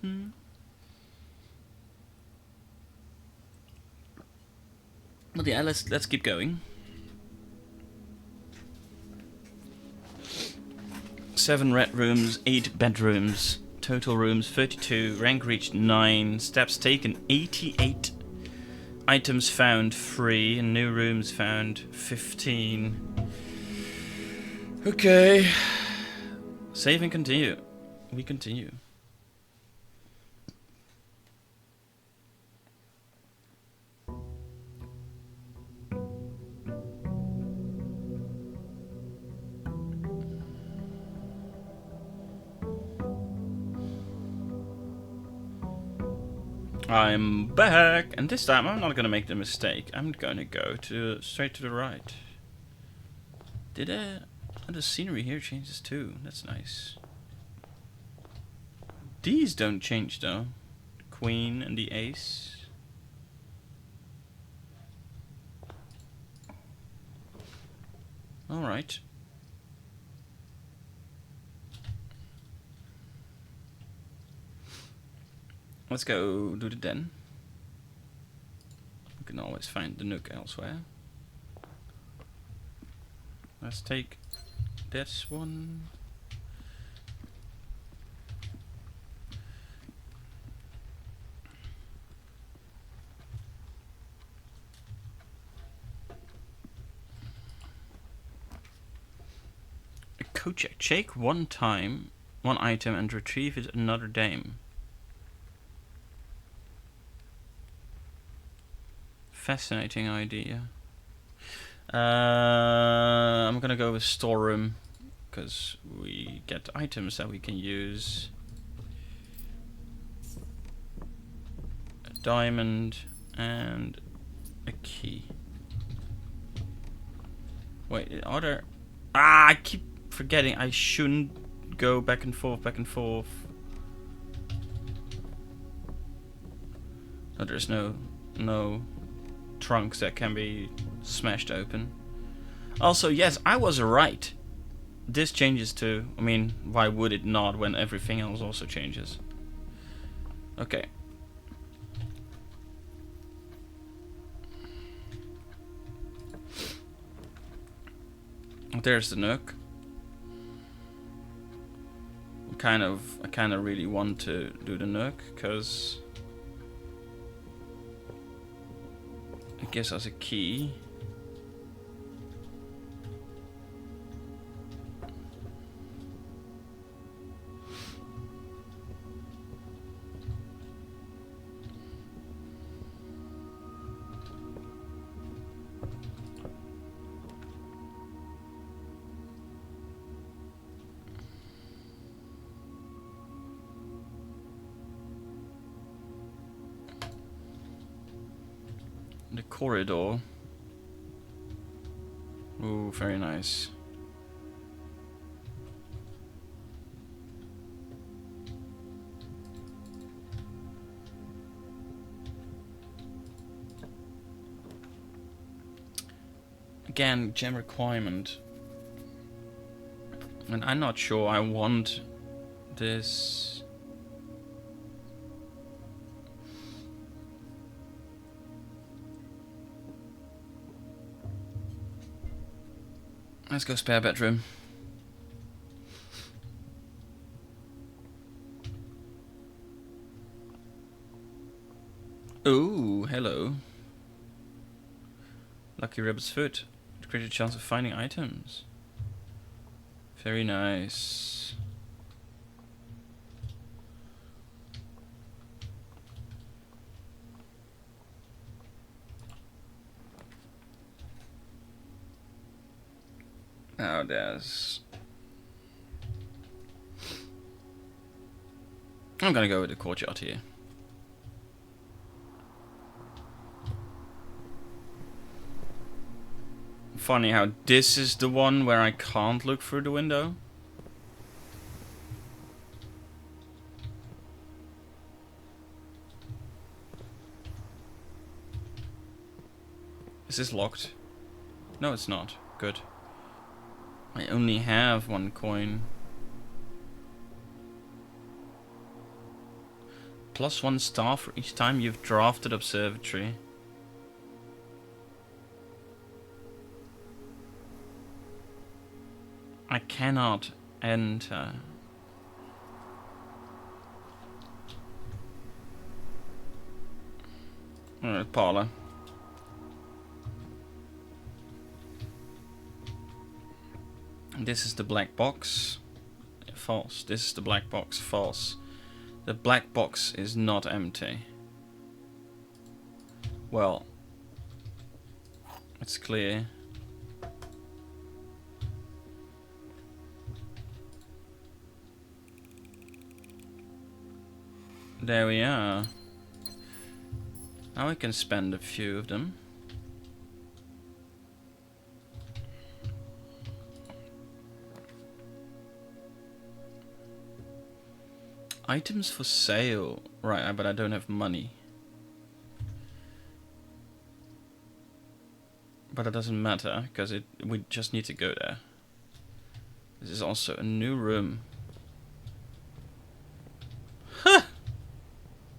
But yeah, let's keep going. 7 red rooms, 8 bedrooms, total rooms 32, rank reached 9, steps taken 88, items found 3, and new rooms found 15. Okay. Save and continue. We continue. I'm back, and this time I'm not gonna make the mistake. I'm gonna go straight to the right. Did the scenery here changes too? That's nice. These don't change though. The queen and the ace. All right. Let's go do the den. We can always find the nook elsewhere. Let's take this one. A code check. Check one item and retrieve it another dame. Fascinating idea. I'm gonna go with storeroom because we get items that we can use. A diamond and a key. Wait, are there... I keep forgetting I shouldn't go back and forth, back and forth. No, there's no trunks that can be smashed open. Also, yes, I was right. This changes too. I mean, why would it not when everything else also changes? Okay. There's the nook. I kind of really want to do the nook because it gives us a key. The corridor. Ooh, very nice. Again, gem requirement. And I'm not sure I want this. Let's go spare bedroom. Oh, hello. Lucky rabbit's foot. Greater chance of finding items. Very nice. Now there's... I'm gonna go with the courtyard here. Funny how this is the one where I can't look through the window. Is this locked? No, it's not. Good. I only have 1 coin. +1 star for each time you've drafted observatory. I cannot enter. Alright, parlor. This is the black box. False. This is the black box. False. The black box is not empty. Well, it's clear. There we are. Now we can spend a few of them. Items for sale. Right, but I don't have money. But it doesn't matter, because we just need to go there. This is also a new room. Huh!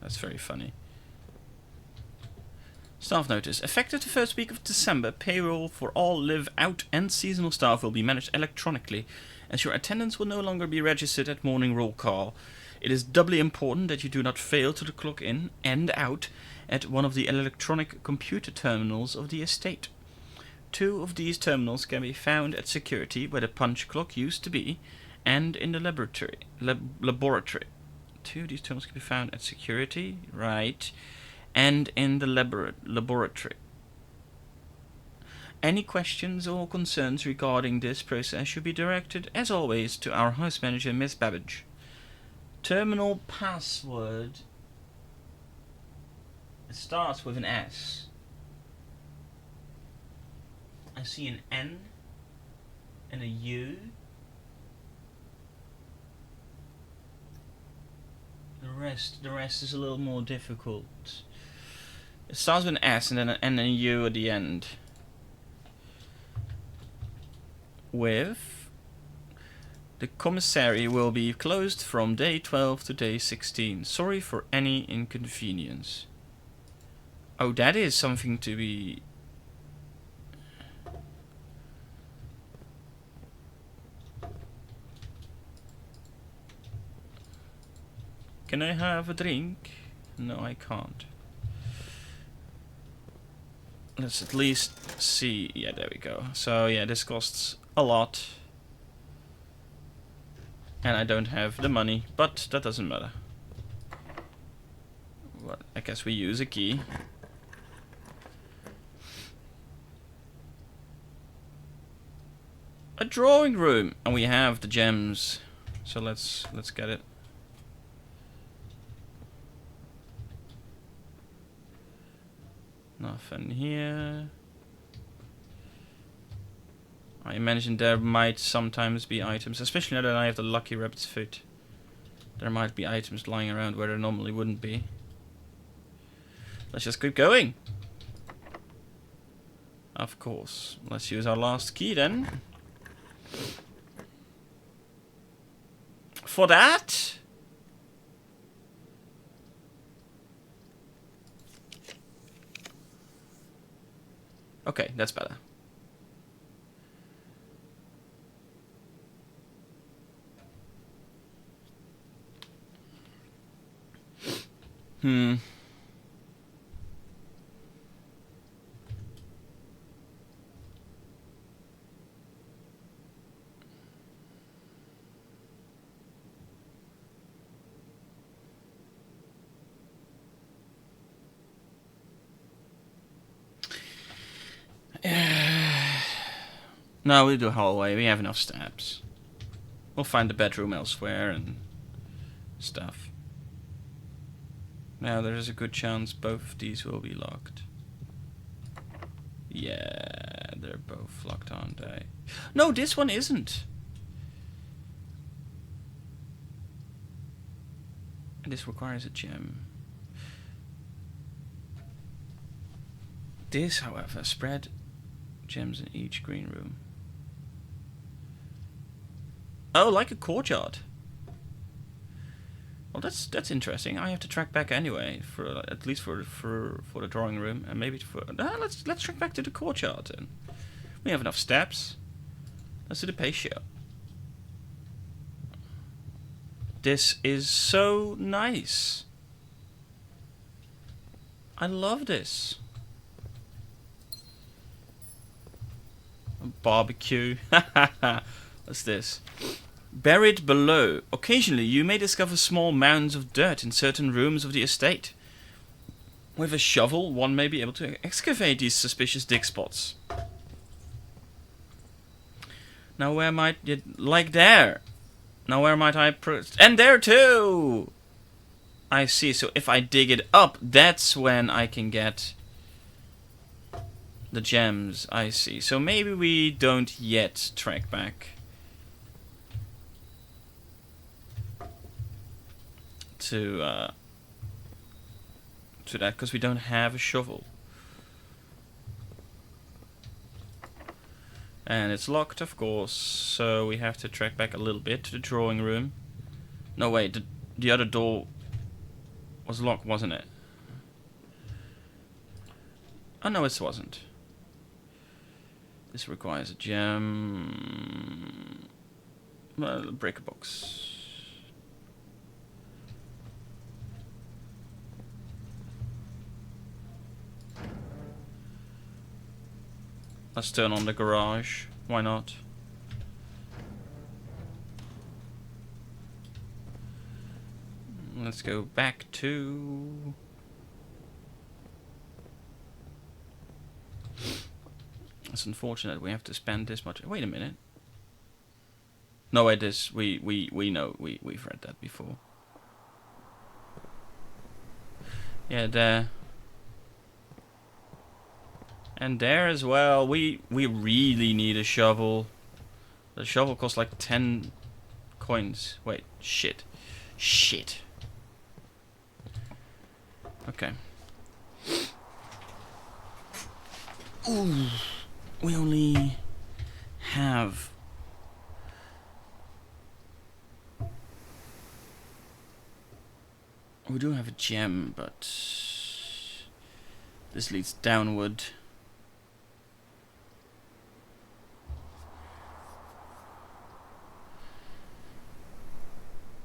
That's very funny. Staff notice. Effective the first week of December, payroll for all live out and seasonal staff will be managed electronically, as your attendance will no longer be registered at morning roll call. It is doubly important that you do not fail to clock in and out at one of the electronic computer terminals of the estate. 2 of these terminals can be found at security, where the punch clock used to be, and in the laboratory. 2 of these terminals can be found at security, right, and in the laboratory. Any questions or concerns regarding this process should be directed, as always, to our house manager, Miss Babbage. Terminal password. It starts with an S. I see an N and a U. The rest is a little more difficult. It starts with an S and then an N and a U at the end. With the commissary will be closed from day 12 to day 16. Sorry for any inconvenience. Oh, that is something to be... Can I have a drink? No, I can't. Let's at least see. Yeah, there we go. So yeah, this costs a lot. And I don't have the money, but that doesn't matter. Well, I guess we use a key. A drawing room, and we have the gems. So let's get it. Nothing here. I imagine there might sometimes be items, especially now that I have the lucky rabbit's foot. There might be items lying around where there normally wouldn't be. Let's just keep going. Of course. Let's use our last key then. For that? Okay, that's better. No, we'll do hallway. We have enough steps. We'll find the bedroom elsewhere and stuff. Now, there's a good chance both of these will be locked. Yeah, they're both locked, aren't they? No, this one isn't. And this requires a gem. This, however, spread gems in each green room. Oh, like a courtyard. Well, that's interesting. I have to track back anyway, for at least for the drawing room, and maybe for let's track back to the courtyard then. We have enough steps. Let's do the patio. This is so nice. I love this. A barbecue. What's this? Buried below. Occasionally, you may discover small mounds of dirt in certain rooms of the estate. With a shovel, one may be able to excavate these suspicious dig spots. Now where might it... Like there! Now where might I... And there too! I see, so if I dig it up, that's when I can get the gems. I see. So maybe we don't yet track back to that, because we don't have a shovel. And it's locked, of course, so we have to track back a little bit to the drawing room. No, wait, the other door was locked, wasn't it? Oh, no, it wasn't. This requires a gem. Well, break a box. Let's turn on the garage. Why not? Let's go back to... It's unfortunate we have to spend this much. Wait a minute. No, wait, this we know we've read that before. Yeah, there. And there as well. We really need a shovel. The shovel costs like 10 coins. Wait, shit. Shit. Okay. Ooh. We only have... We do have a gem, but... This leads downward.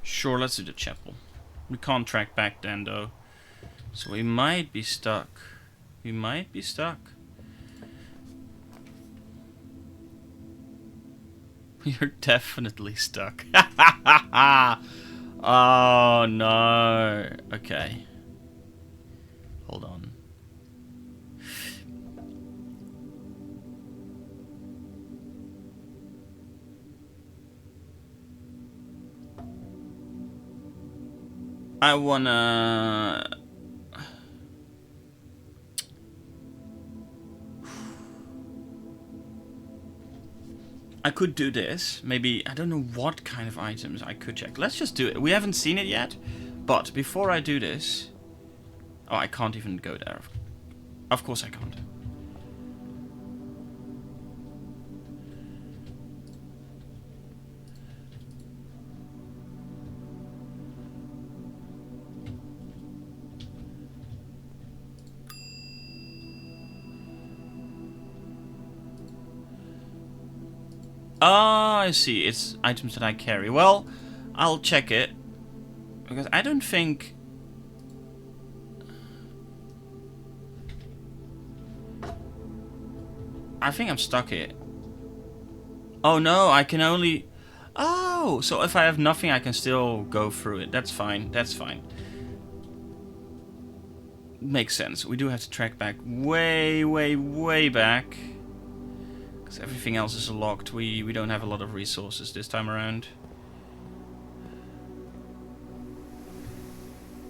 Sure, let's do the chapel. We can't track back then, though. So we might be stuck. We might be stuck. You're definitely stuck. Oh, no. Okay. Hold on. I wanna... I could do this. Maybe, I don't know what kind of items I could check. Let's just do it. We haven't seen it yet. But before I do this... Oh, I can't even go there. Of course I can't. Ah, I see. It's items that I carry. Well, I'll check it. Because I don't think... I think I'm stuck here. Oh no, I can only... Oh, so if I have nothing, I can still go through it. That's fine. That's fine. Makes sense. We do have to track back way, way, way back. everything else is locked. We don't have a lot of resources this time around.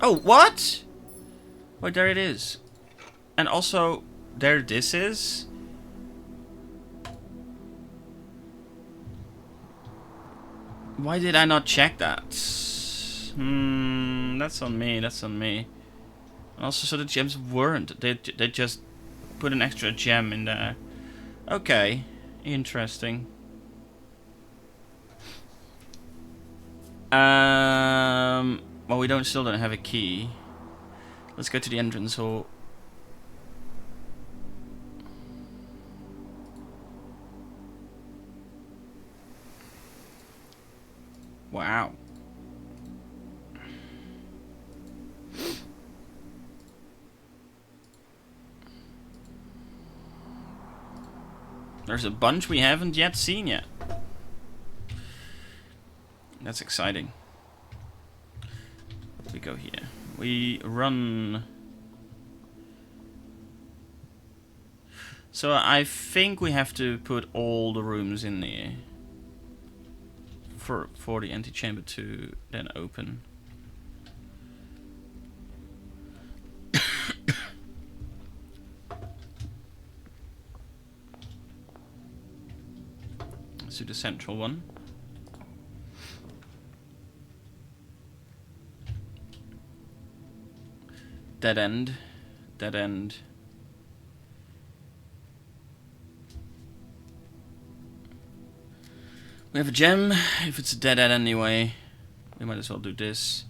Oh, what? Wait, there it is. And also, there this is. Why did I not check that? That's on me, that's on me. And also, so the gems weren't. They just put an extra gem in there. Okay, interesting. Well, we still don't have a key. Let's go to the entrance hall. Wow. There's a bunch we haven't yet seen yet. That's exciting. We go here. We run. So I think we have to put all the rooms in there for the antechamber to then open. Let's do the central one. Dead end. Dead end. We have a gem. If it's a dead end anyway, we might as well do this.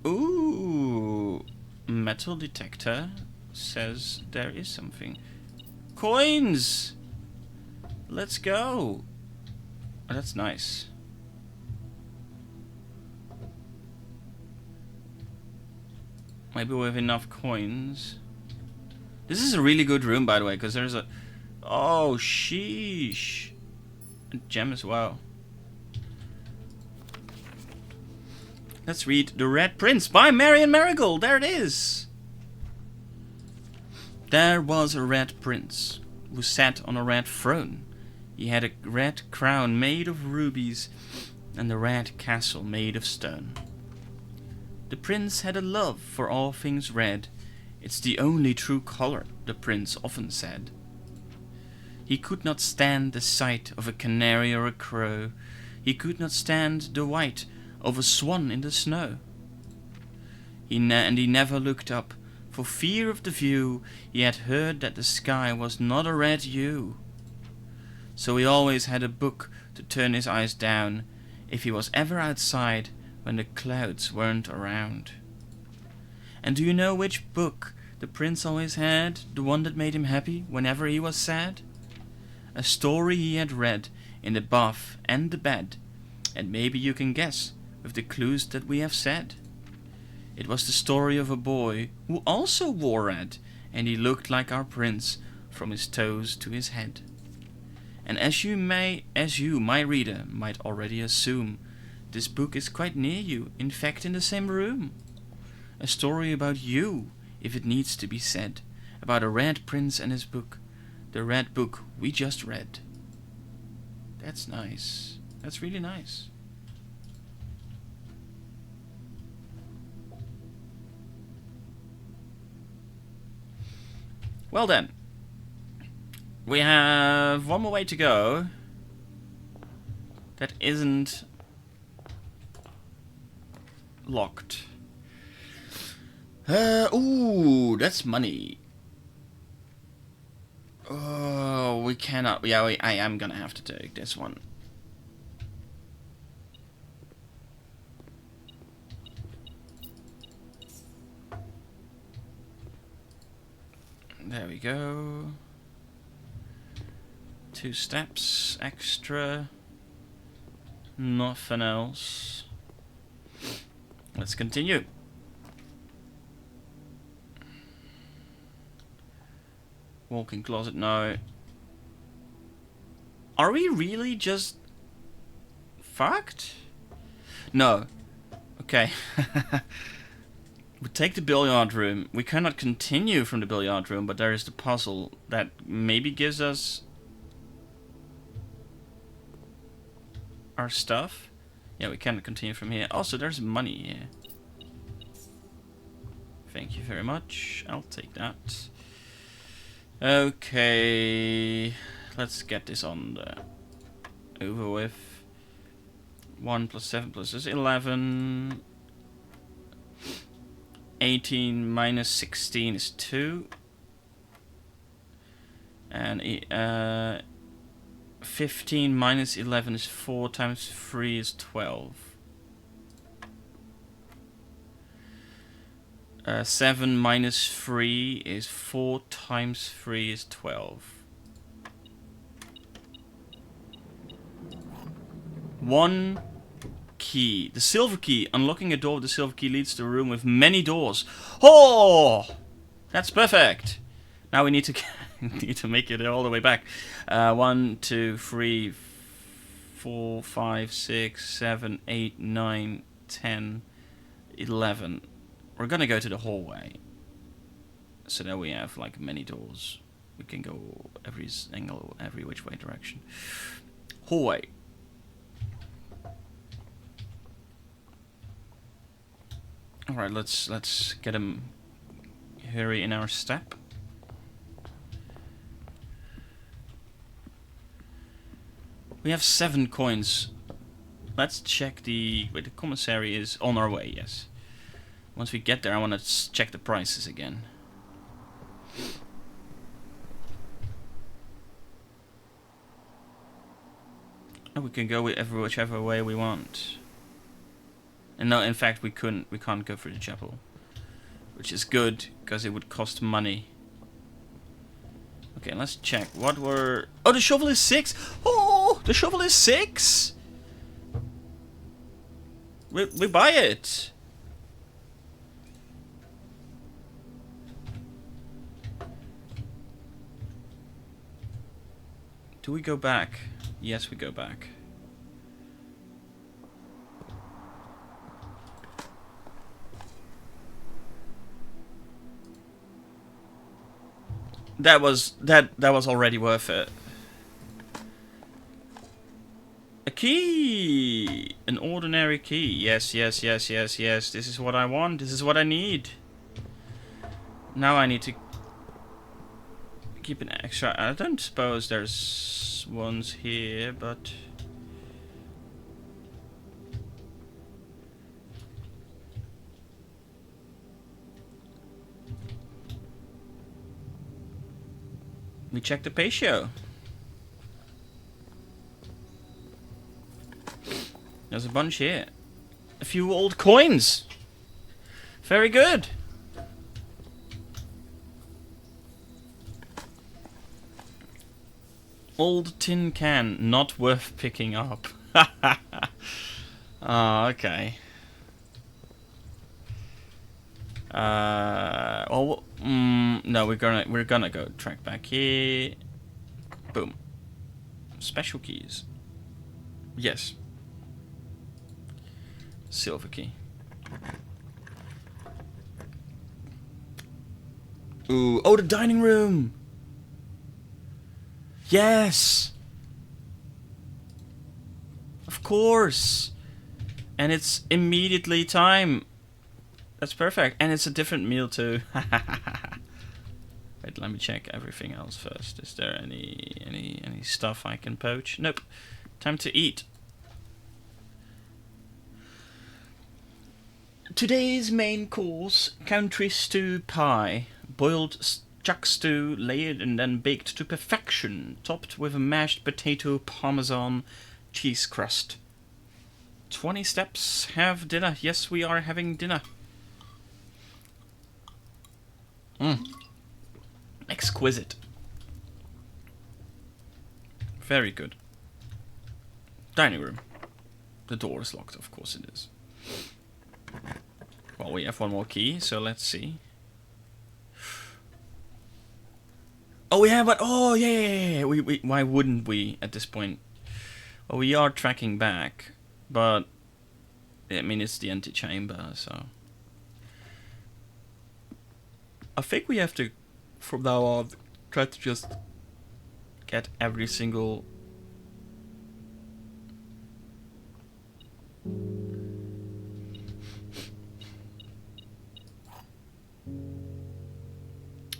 Ooh. Metal detector says there is something. Coins! Let's go. Oh, that's nice. Maybe we have enough coins. This is a really good room, by the way, because there's a... Oh, sheesh. A gem as well. Let's read The Red Prince by Marion Marigold. There it is. There was a red prince who sat on a red throne. He had a red crown made of rubies and a red castle made of stone. The prince had a love for all things red. It's the only true color, the prince often said. He could not stand the sight of a canary or a crow. He could not stand the white of a swan in the snow. He never looked up, for fear of the view. He had heard that the sky was not a red hue. So he always had a book to turn his eyes down, if he was ever outside when the clouds weren't around. And do you know which book the prince always had, the one that made him happy whenever he was sad? A story he had read in the bath and the bed, and maybe you can guess with the clues that we have said. It was the story of a boy who also wore red, and he looked like our prince from his toes to his head. And as you, my reader, might already assume, this book is quite near you, in fact in the same room. A story about you, if it needs to be said, about a red prince and his book, the red book we just read. That's nice. That's really nice. Well then, we have one more way to go that isn't locked. Ooh, that's money. Oh, we cannot. Yeah, I am gonna have to take this one. There we go. 2 steps extra. Nothing else. Let's continue. Walk-in closet, no. Are we really just fucked? No. Okay. We take the billiard room. We cannot continue from the billiard room, but there is the puzzle that maybe gives us our stuff. Yeah, we cannot continue from here. Also, there's money here. Thank you very much. I'll take that. Okay, let's get this on the over with. 1 plus 7 plus is 11. 18 minus 16 is 2. And 15 minus 11 is 4 times 3 is 12. 7 minus 3 is 4 times 3 is 12. 1 key. The silver key. Unlocking a door with the silver key leads to a room with many doors. Oh! That's perfect. Now we need to need to make it all the way back. 1, 2, 3, 4, 5, 6, 7, 8, 9, 10, 11. We're gonna go to the hallway. So that we have like many doors. We can go every angle, every which way direction. Hallway. Alright, let's get him hurry in our step. We have 7 coins. Let's check the commissary is on our way, yes. Once we get there, I want to check the prices again. And we can go whichever way we want. And no, in fact, we can't go through the chapel, which is good because it would cost money. Okay, let's check. What were? Oh, the shovel is 6. Oh, the shovel is 6. We buy it. Do we go back? Yes, we go back. That was already worth it. A key! An ordinary key. Yes, yes, yes, yes, yes. This is what I want. This is what I need. Now I need to keep an extra. I don't suppose there's ones here, but we check the patio. There's a bunch here. A few old coins. Very good. Old tin can, not worth picking up. Oh, okay. No, we're gonna go track back here. Boom. Special keys. Yes. Silver key. Ooh, oh, the dining room. Yes. Of course. And it's immediately time. That's perfect. And it's a different meal too. Wait, let me check everything else first. Is there any stuff I can poach? Nope. Time to eat. Today's main course, country stew pie. Boiled chuck stew, layered and then baked to perfection, topped with a mashed potato parmesan cheese crust. 20 steps, have dinner. Yes, we are having dinner. Exquisite. Very good. Dining room. The door is locked, of course it is. Well, we have one more key, so let's see. Oh, we have, but oh yeah. We why wouldn't we at this point? Well, we are tracking back, but I mean it's the empty chamber, so I think we have to, from now on, try to just get every single...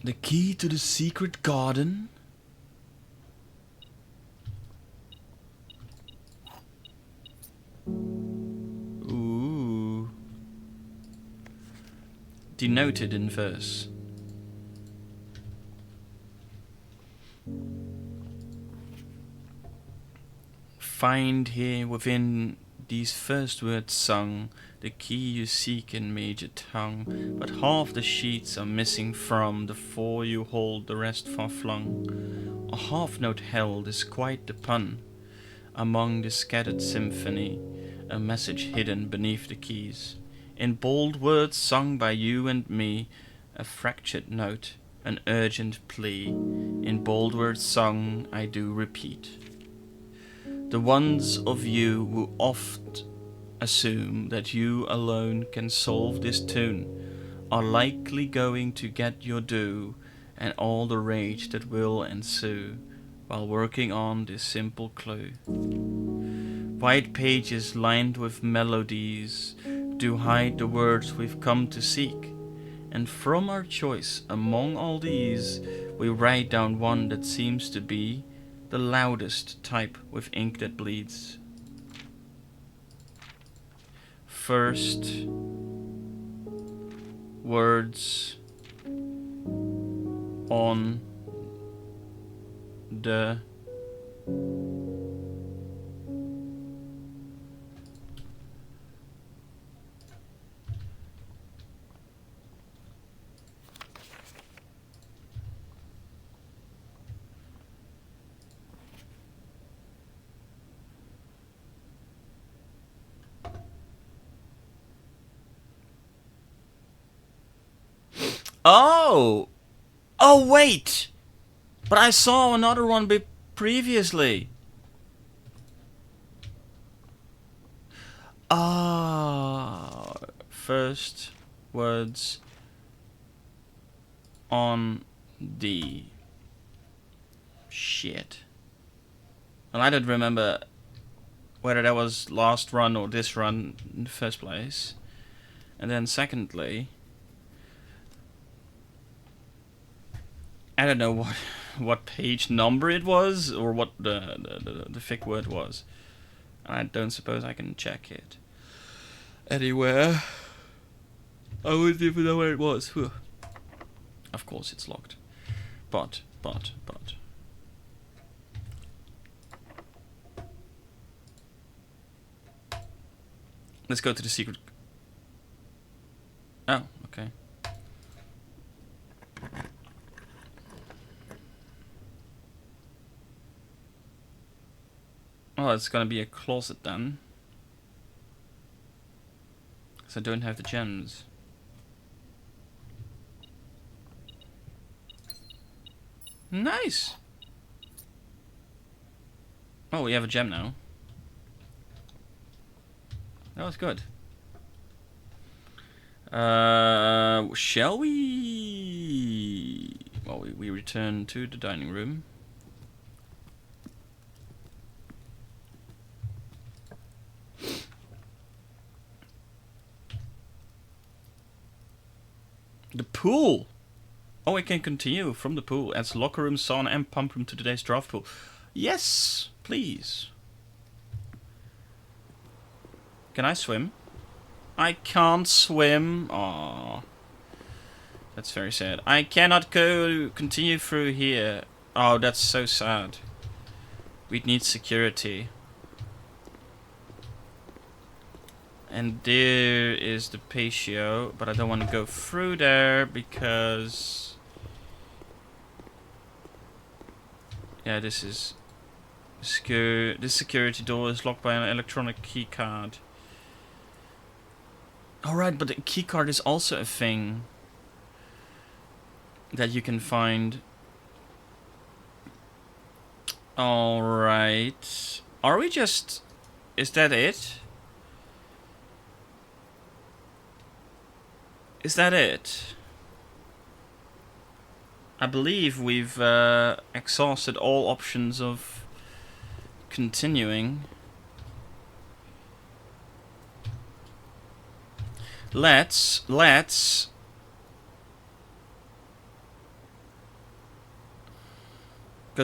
The key to the secret garden? Ooh. Denoted in verse. Find here within these first words sung the key you seek in major tongue, but half the sheets are missing from the four you hold, the rest far flung. A half note held is quite the pun. Among the scattered symphony, a message hidden beneath the keys. In bold words sung by you and me, a fractured note, an urgent plea. In bold words sung, I do repeat. The ones of you who oft assume that you alone can solve this tune are likely going to get your due and all the rage that will ensue while working on this simple clue. White pages lined with melodies do hide the words we've come to seek, and from our choice among all these we write down one that seems to be the loudest type with ink that bleeds. First words on the Oh! Oh, wait! But I saw another one previously. Ah, first words on the... Shit. Well, I don't remember whether that was last run or this run in the first place. And then secondly... I don't know what page number it was, or what the thick word was. I don't suppose I can check it anywhere. I wouldn't even know where it was. Whew. Of course it's locked. But. Let's go to the secret. Oh, okay. Oh, it's gonna be a closet then. Because I don't have the gems. Nice! Oh, we have a gem now. That was good. Shall we... Well, we return to the dining room. The pool! Oh, we can continue from the pool. Adds locker room, sauna and pump room to today's draft pool. Yes, please. Can I swim? I can't swim. Aww. That's very sad. I cannot continue through here. Oh, that's so sad. We'd need security. And there is the patio, but I don't want to go through there because... Yeah, this is... This security door is locked by an electronic key card. Alright, but the key card is also a thing that you can find. Alright. Are we just... Is that it? Is that it? I believe we've exhausted all options of continuing. Let's go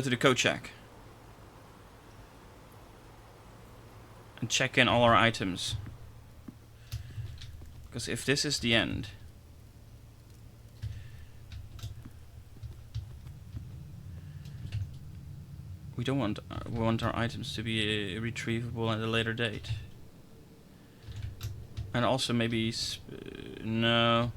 to the code check and check in all our items. Because if this is the end, we don't want we want our items to be retrievable at a later date. And also maybe no.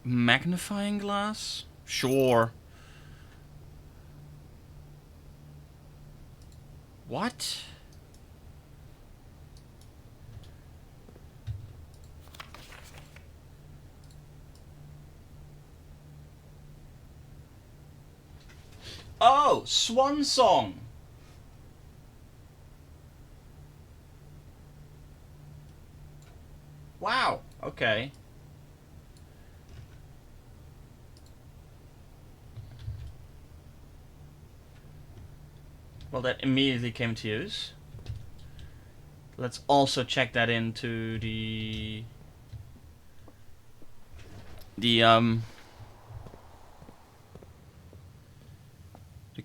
Magnifying glass? Sure. What? Oh, Swan Song. Wow. Okay. Well, that immediately came to use. Let's also check that into the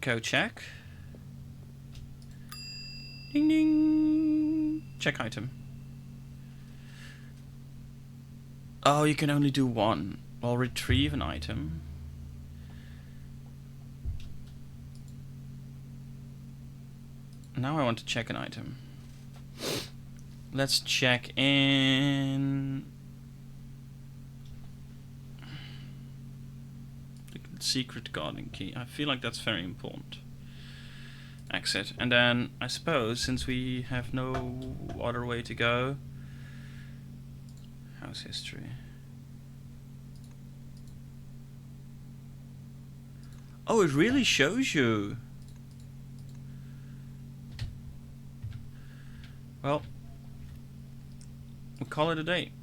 code check. Ding ding. Check item. Oh, you can only do one. Well, retrieve an item. Now I want to check an item. Let's check in the secret garden key. I feel like that's very important. Exit. And then I suppose since we have no other way to go, house history. Oh, it really shows you. Well, we'll call it a day.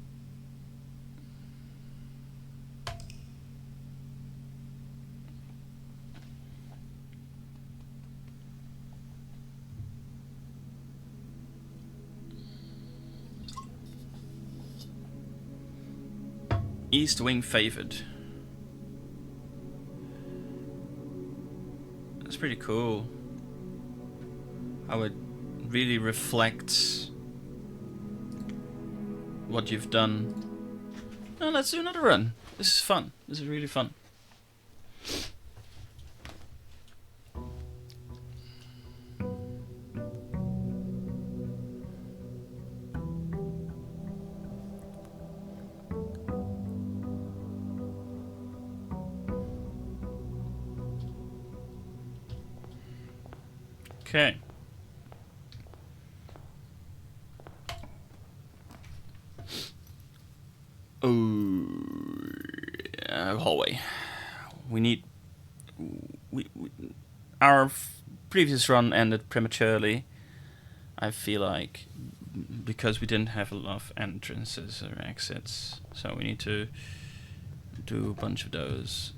East wing favored. That's pretty cool. How it really reflects what you've done. Now let's do another run. This is fun. This is really fun. Okay. Oh, hallway. We need. Our previous run ended prematurely. I feel like because we didn't have a lot of entrances or exits, so we need to do a bunch of those.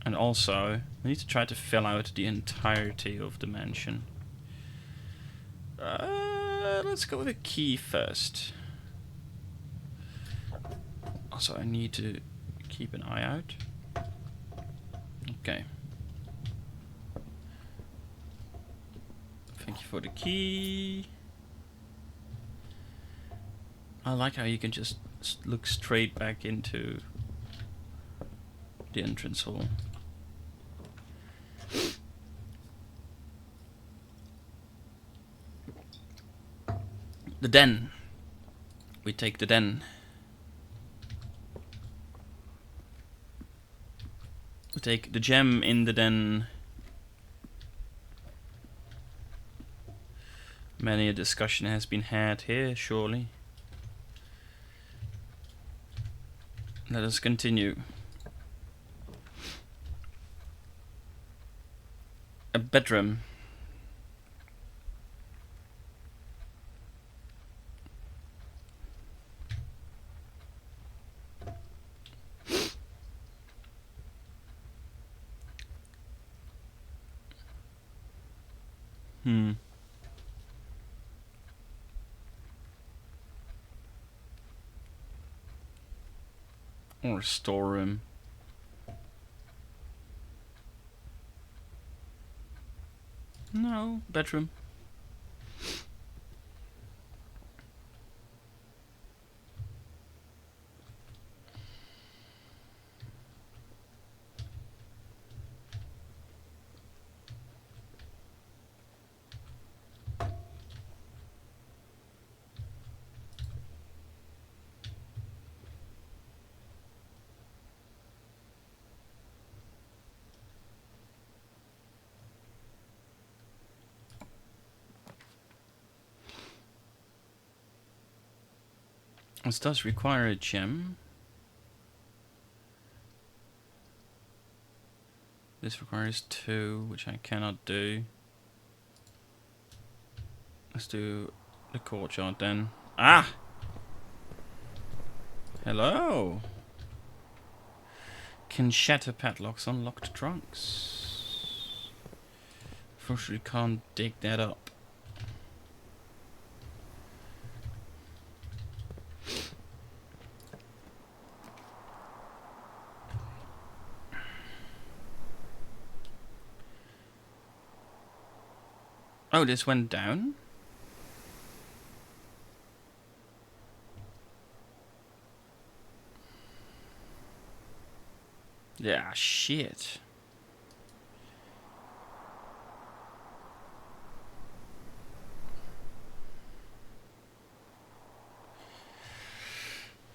And also, we need to try to fill out the entirety of the mansion. Let's go with a key first. Also, I need to keep an eye out. Okay. Thank you for the key. I like how you can just look straight back into the entrance hall. The den. We take the den. We take the gem in the den. Many a discussion has been had here, surely. Let us continue. A bedroom. Hmm. Or a storeroom. No, bedroom. This does require a gem. This requires 2, which I cannot do. Let's do the courtyard then. Ah! Hello! Can shatter padlocks on locked trunks. Unfortunately, can't dig that up. Oh, this went down? Yeah, shit.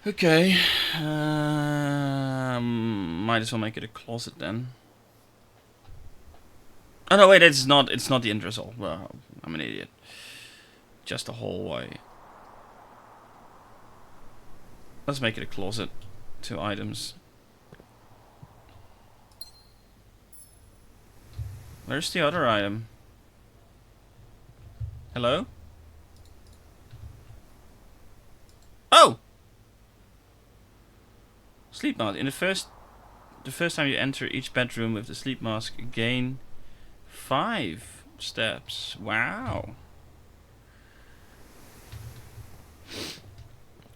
Okay. Might as well make it a closet then. Oh no, wait, it's not the entresol. Well, I'm an idiot. Just a hallway. Let's make it a closet. 2 items. Where's the other item? Hello? Oh! Sleep mask. In the first time you enter each bedroom with the sleep mask, gain 5 steps. Wow.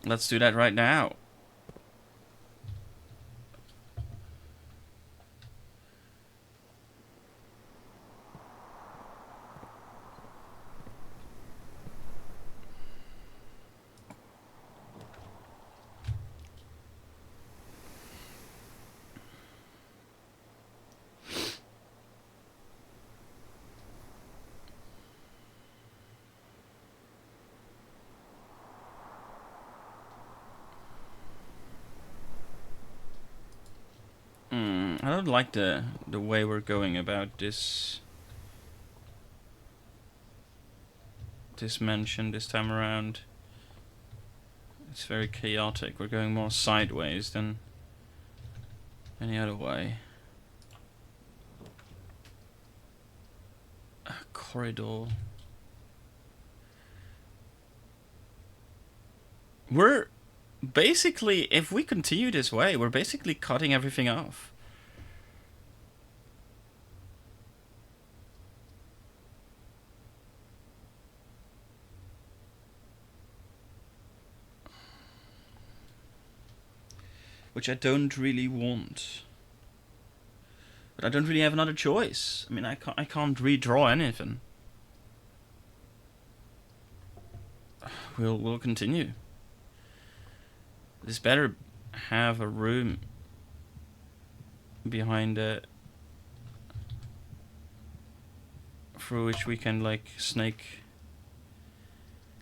Let's do that right now. I don't like the way we're going about this mansion this time around. It's very chaotic. We're going more sideways than any other way. A corridor. We're basically, if we continue this way, we're basically cutting everything off. Which I don't really want. But I don't really have another choice. I mean, I can't redraw anything. We'll continue. This better have a room behind it through which we can like snake,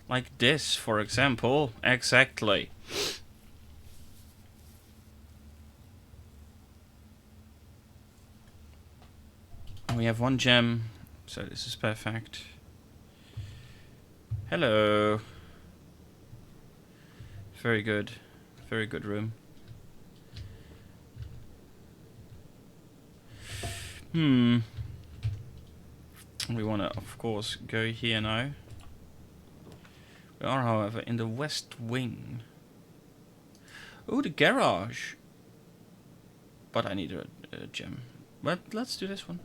like this, for example. Exactly. We have 1 gem, so this is perfect. Hello. Very good. Very good room. We want to, of course, go here now. We are, however, in the west wing. Oh, the garage. But I need a gem. But let's do this one.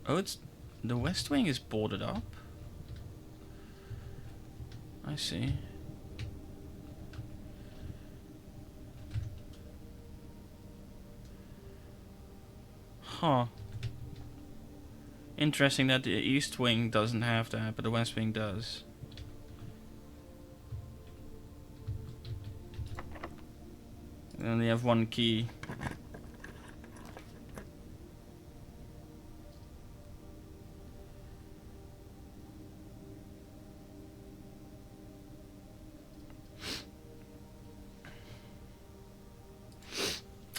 Oh, it's... The West Wing is boarded up. I see. Huh. Interesting that the East Wing doesn't have that, but the West Wing does. They only have one key.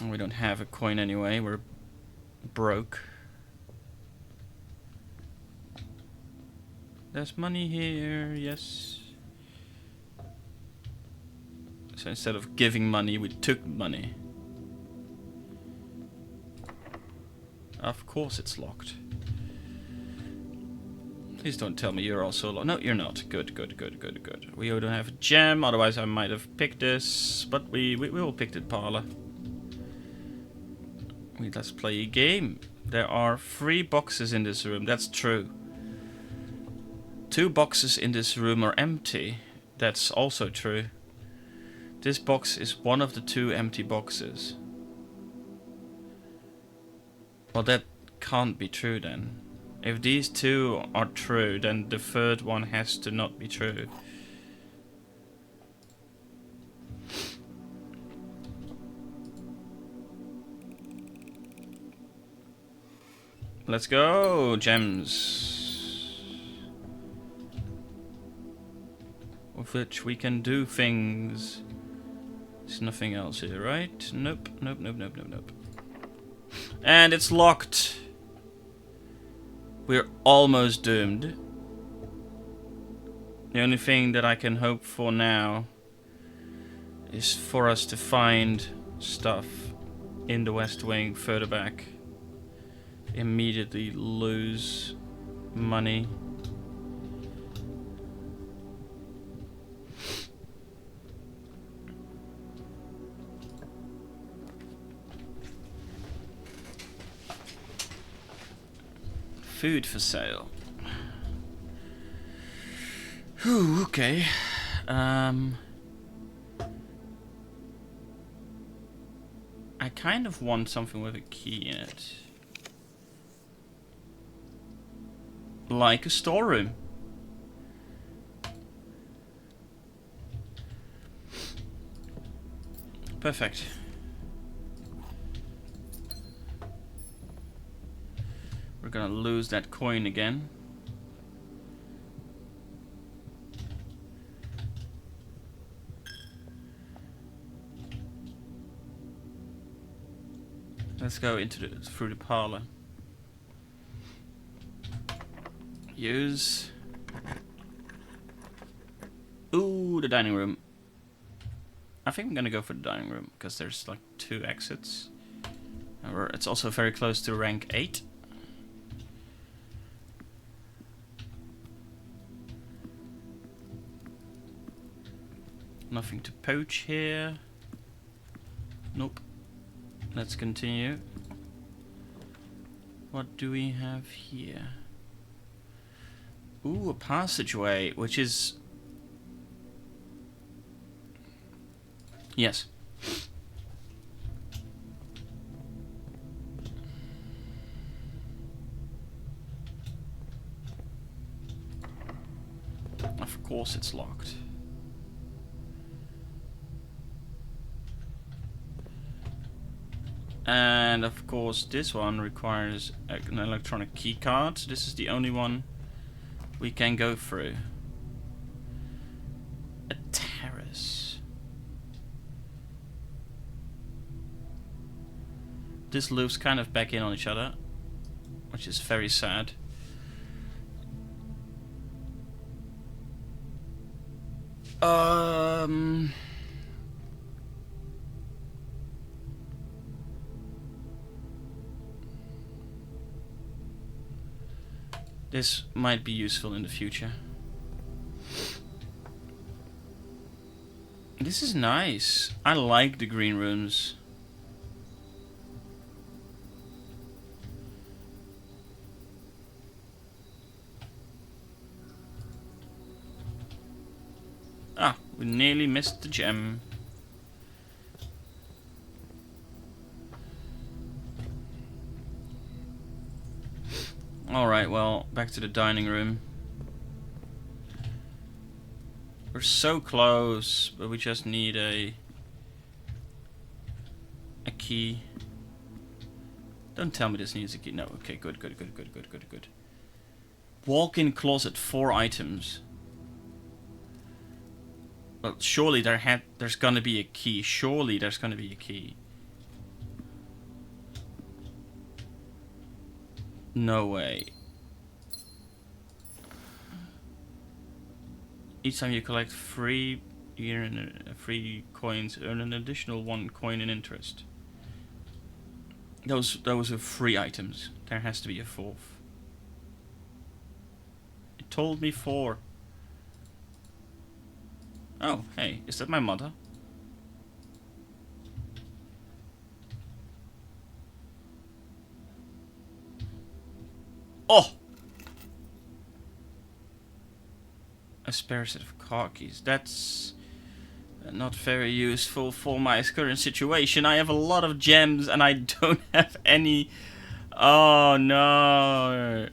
We don't have a coin anyway, we're broke. There's money here, yes. So instead of giving money, we took money. Of course it's locked. Please don't tell me you're also locked. No, you're not. Good, good, good, good, good. We don't have a gem, otherwise I might have picked this. But we will pick it, Parla. Let's play a game. There are 3 boxes in this room. That's true. 2 boxes in this room are empty. That's also true. This box is one of the 2 empty boxes. Well, that can't be true then. If these 2 are true, then the 3rd one has to not be true. Let's go, gems. With which we can do things. There's nothing else here, right? Nope, nope, nope, nope, nope, nope. And it's locked. We're almost doomed. The only thing that I can hope for now is for us to find stuff in the West Wing further back. Immediately lose money. Food for sale. Whew, okay. I kind of want something with a key in it. Like a storeroom. Perfect. We're gonna lose that coin again. Let's go through the parlor. Use. Ooh, the dining room. I think I'm gonna go for the dining room because there's like 2 exits. And it's also very close to rank 8. Nothing to poach here. Nope. Let's continue. What do we have here? Ooh, a passageway, which is... Yes. Of course it's locked. And of course this one requires an electronic key card. This is the only one we can go through. A terrace. This loops kind of back in on each other, which is very sad. This might be useful in the future. This is nice. I like the green rooms. We nearly missed the gem. Alright, well, back to the dining room. We're so close, but we just need a key. Don't tell me this needs a key. No, okay, good. Walk-in closet, 4 items. Well, surely there's gonna be a key. Surely there's gonna be a key. No way. Each time you collect free coins, earn an additional 1 coin in interest. Those are free items. There has to be a 4th. It told me 4. Oh, hey, is that my mother? Oh! A spare set of car keys. That's not very useful for my current situation. I have a lot of gems and I don't have any. Oh no.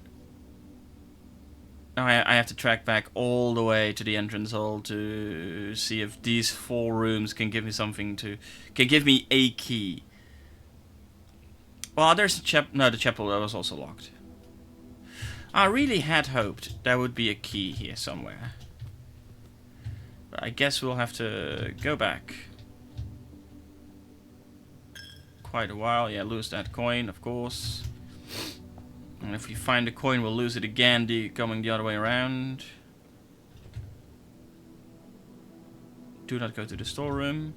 Now I have to track back all the way to the entrance hall to see if these 4 rooms can give me something can give me a key. Well, there's no, the chapel was also locked. I really had hoped there would be a key here somewhere. But I guess we'll have to go back quite a while. Yeah, lose that coin, of course. And if we find the coin, we'll lose it again, going the other way around. Do not go to the storeroom.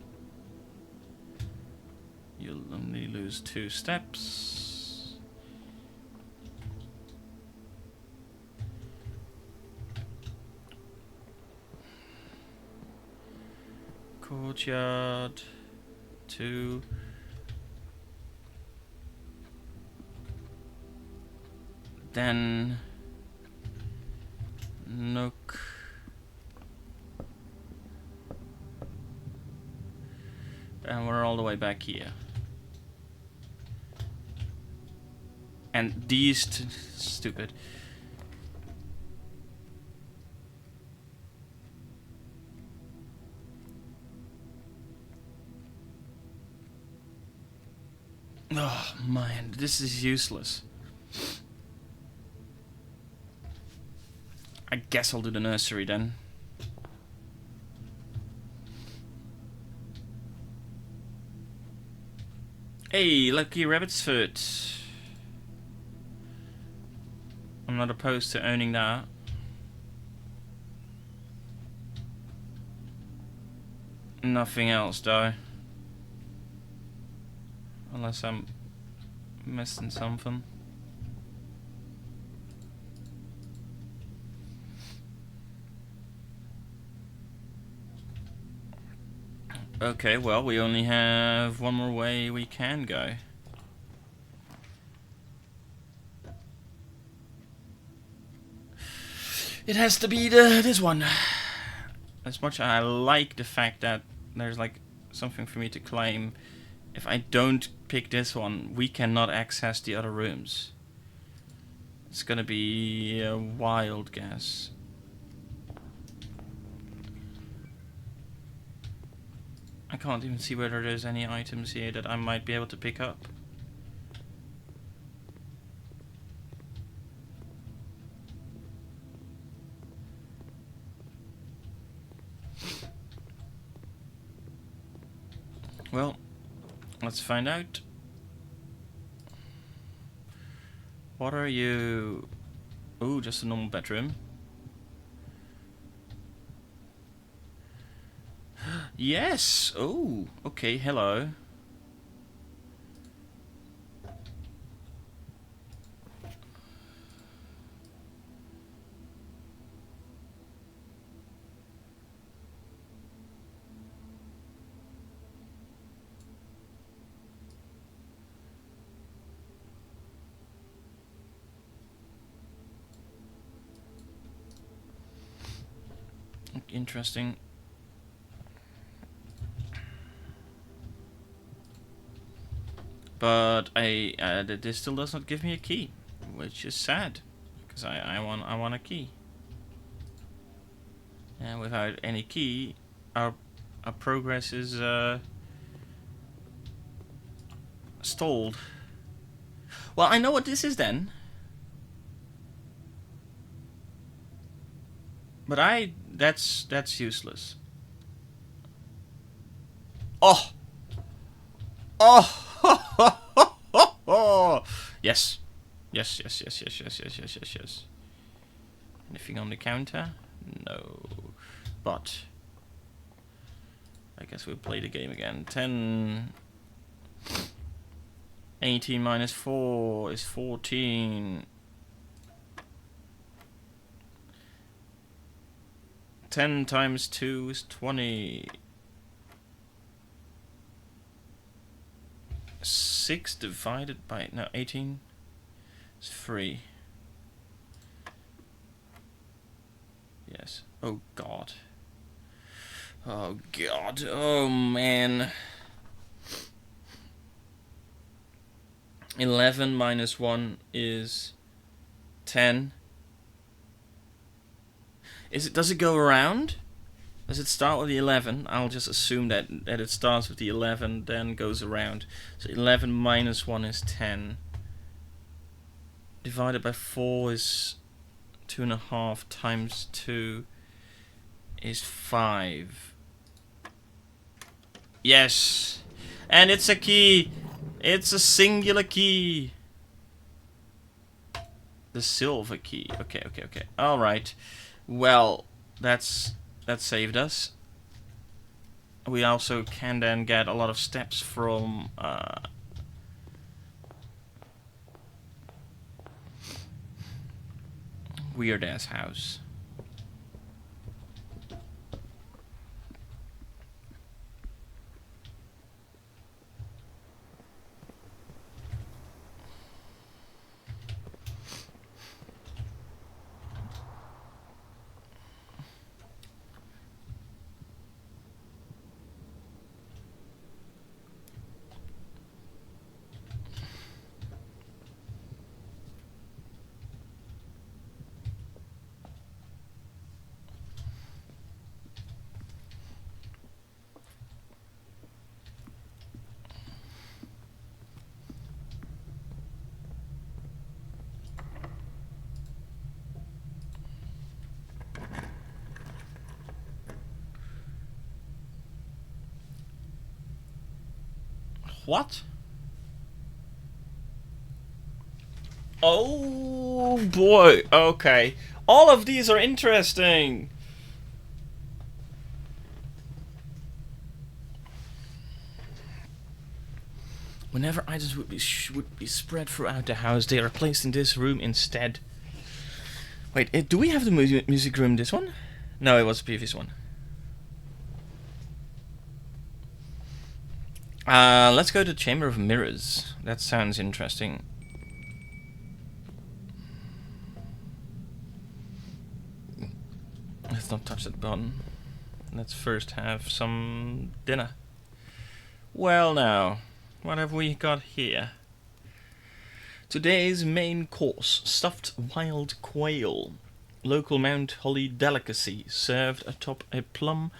You'll only lose 2 steps. Courtyard. 2. Then Nook. And we're all the way back here. And these stupid. Oh man, this is useless. I guess I'll do the nursery then. Hey, lucky rabbit's foot. I'm not opposed to owning that. Nothing else though. Unless I'm missing something. Okay, well, we only have one more way we can go. It has to be this one. As much as I like the fact that there's like something for me to claim, if I don't pick this one, we cannot access the other rooms. It's gonna be a wild guess. I can't even see whether there's any items here that I might be able to pick up. Well, let's find out. What are you? Ooh, just a normal bedroom. Yes! Oh, okay, hello. Interesting. But this still does not give me a key, which is sad, because I want a key. And without any key, our progress is stalled. Well, I know what this is then. But that's useless. Oh! Oh! Yes. Yes. Anything on the counter? No. But I guess we'll play the game again. 10. 18 minus 4 is 14. 10 times 2 is 20. 6 divided by... No, 18 is 3. Yes. Oh, God. Oh, God. Oh, man. 11 minus 1 is 10. Does it go around? Does it start with the 11? I'll just assume that it starts with the 11, then goes around. So 11 minus 1 is 10. Divided by 4 is 2.5 times 2 is 5. Yes! And it's a key! It's a singular key! The silver key. Okay. Alright. Well, that saved us. We also can then get a lot of steps from Weird Ass House. What? Oh boy, okay. All of these are interesting. Whenever items would be spread throughout the house, they are placed in this room instead. Wait, do we have the music room this one? No, it was the previous one. Let's go to Chamber of Mirrors. That sounds interesting. Let's not touch that button. Let's first have some dinner. Well now, what have we got here? Today's main course, stuffed wild quail. Local Mount Holly delicacy, served atop a plum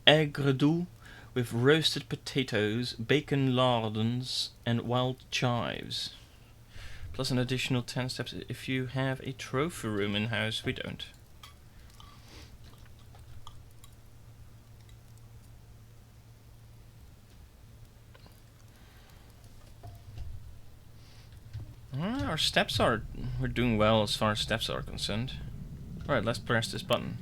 aigredoux with roasted potatoes, bacon lardons, and wild chives. Plus an additional 10 steps if you have a trophy room in-house. We don't. Our steps are... We're doing well as far as steps are concerned. Alright, let's press this button.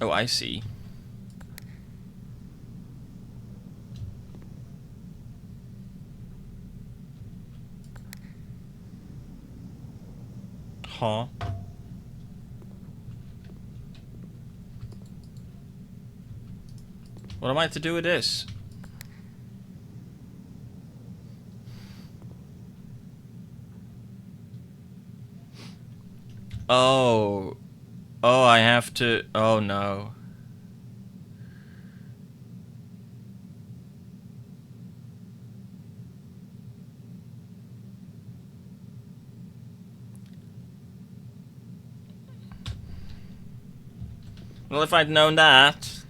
Oh, I see. Huh. What am I to do with this? Oh. Oh, I have to... Oh, no. Well, if I'd known that...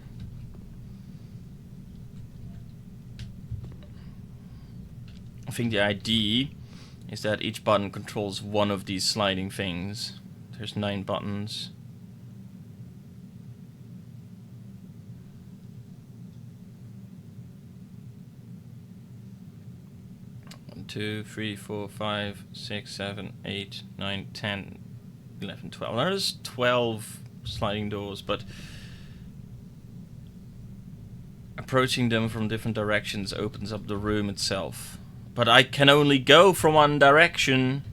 I think the idea is that each button controls one of these sliding things. There's 9 buttons. 2, 3, 4, 5, 6, 7, 8, 9, 10, 11, 12. There's 12 sliding doors, but approaching them from different directions opens up the room itself. But I can only go from one direction.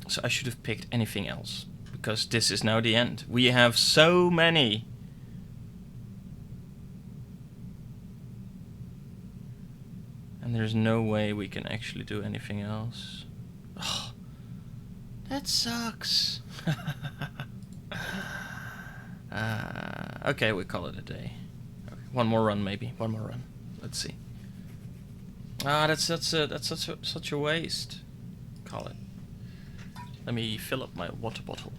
So I should have picked anything else, because this is now the end. We have so many. And there's no way we can actually do anything else. Oh, that sucks. Okay, we call it a day. Okay, one more run, maybe. One more run. Let's see. Ah, that's such a waste. Call it. Let me fill up my water bottle.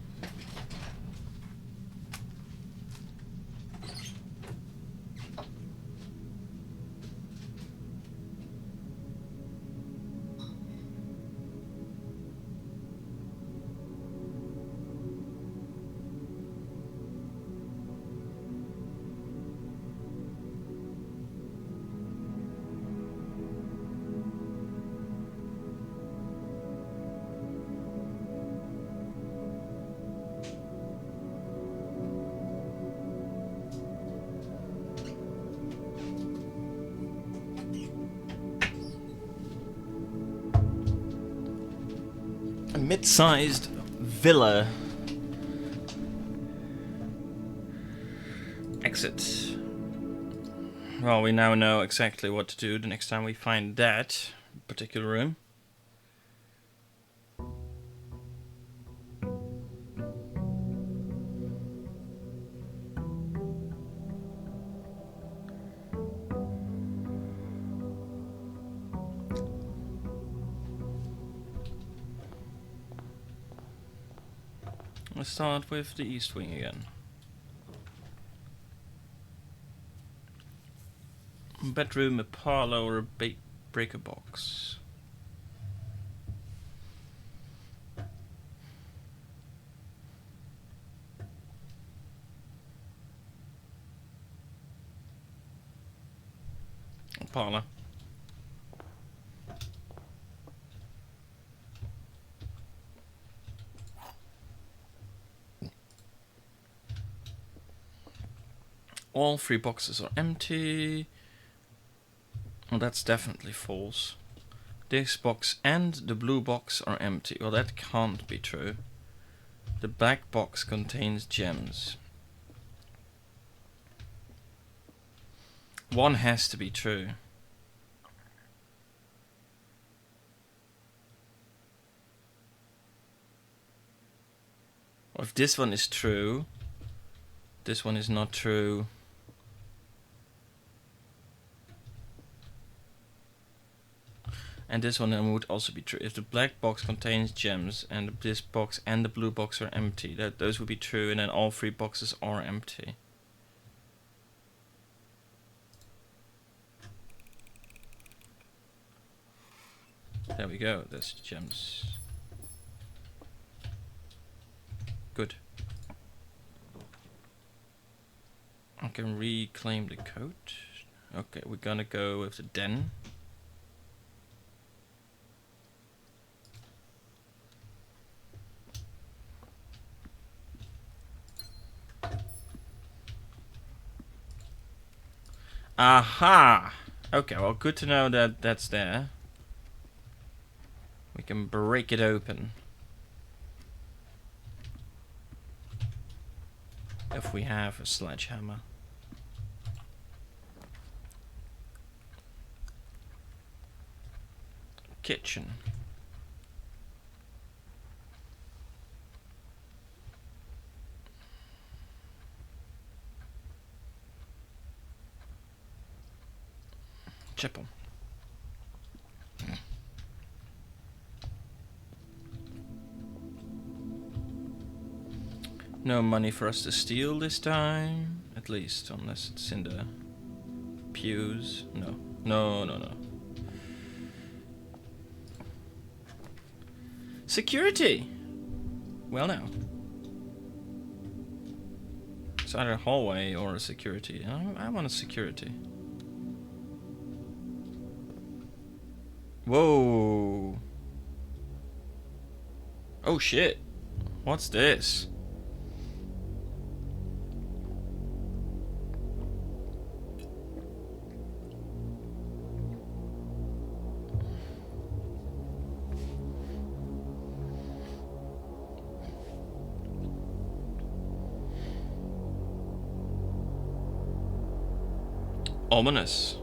A mid-sized villa. Exit. Well, we now know exactly what to do the next time we find that particular room. Let's start with the east wing again. Bedroom, a parlor, or a breaker box. A parlor. All 3 boxes are empty. Well, that's definitely false. This box and the blue box are empty. Well, that can't be true. The black box contains gems. One has to be true. Well, if this one is true, this one is not true. And this one then would also be true. If the black box contains gems and this box and the blue box are empty, those would be true, and then all 3 boxes are empty. There we go, there's gems. Good. I can reclaim the code. Okay, we're gonna go with the den. Aha! Okay, well, good to know that that's there. We can break it open. If we have a sledgehammer. Kitchen. Chapel. No money for us to steal this time, at least, unless it's in the pews. No. Security! Well now. It's either a hallway or a security. I want a security. Whoa! Oh shit! What's this? Ominous.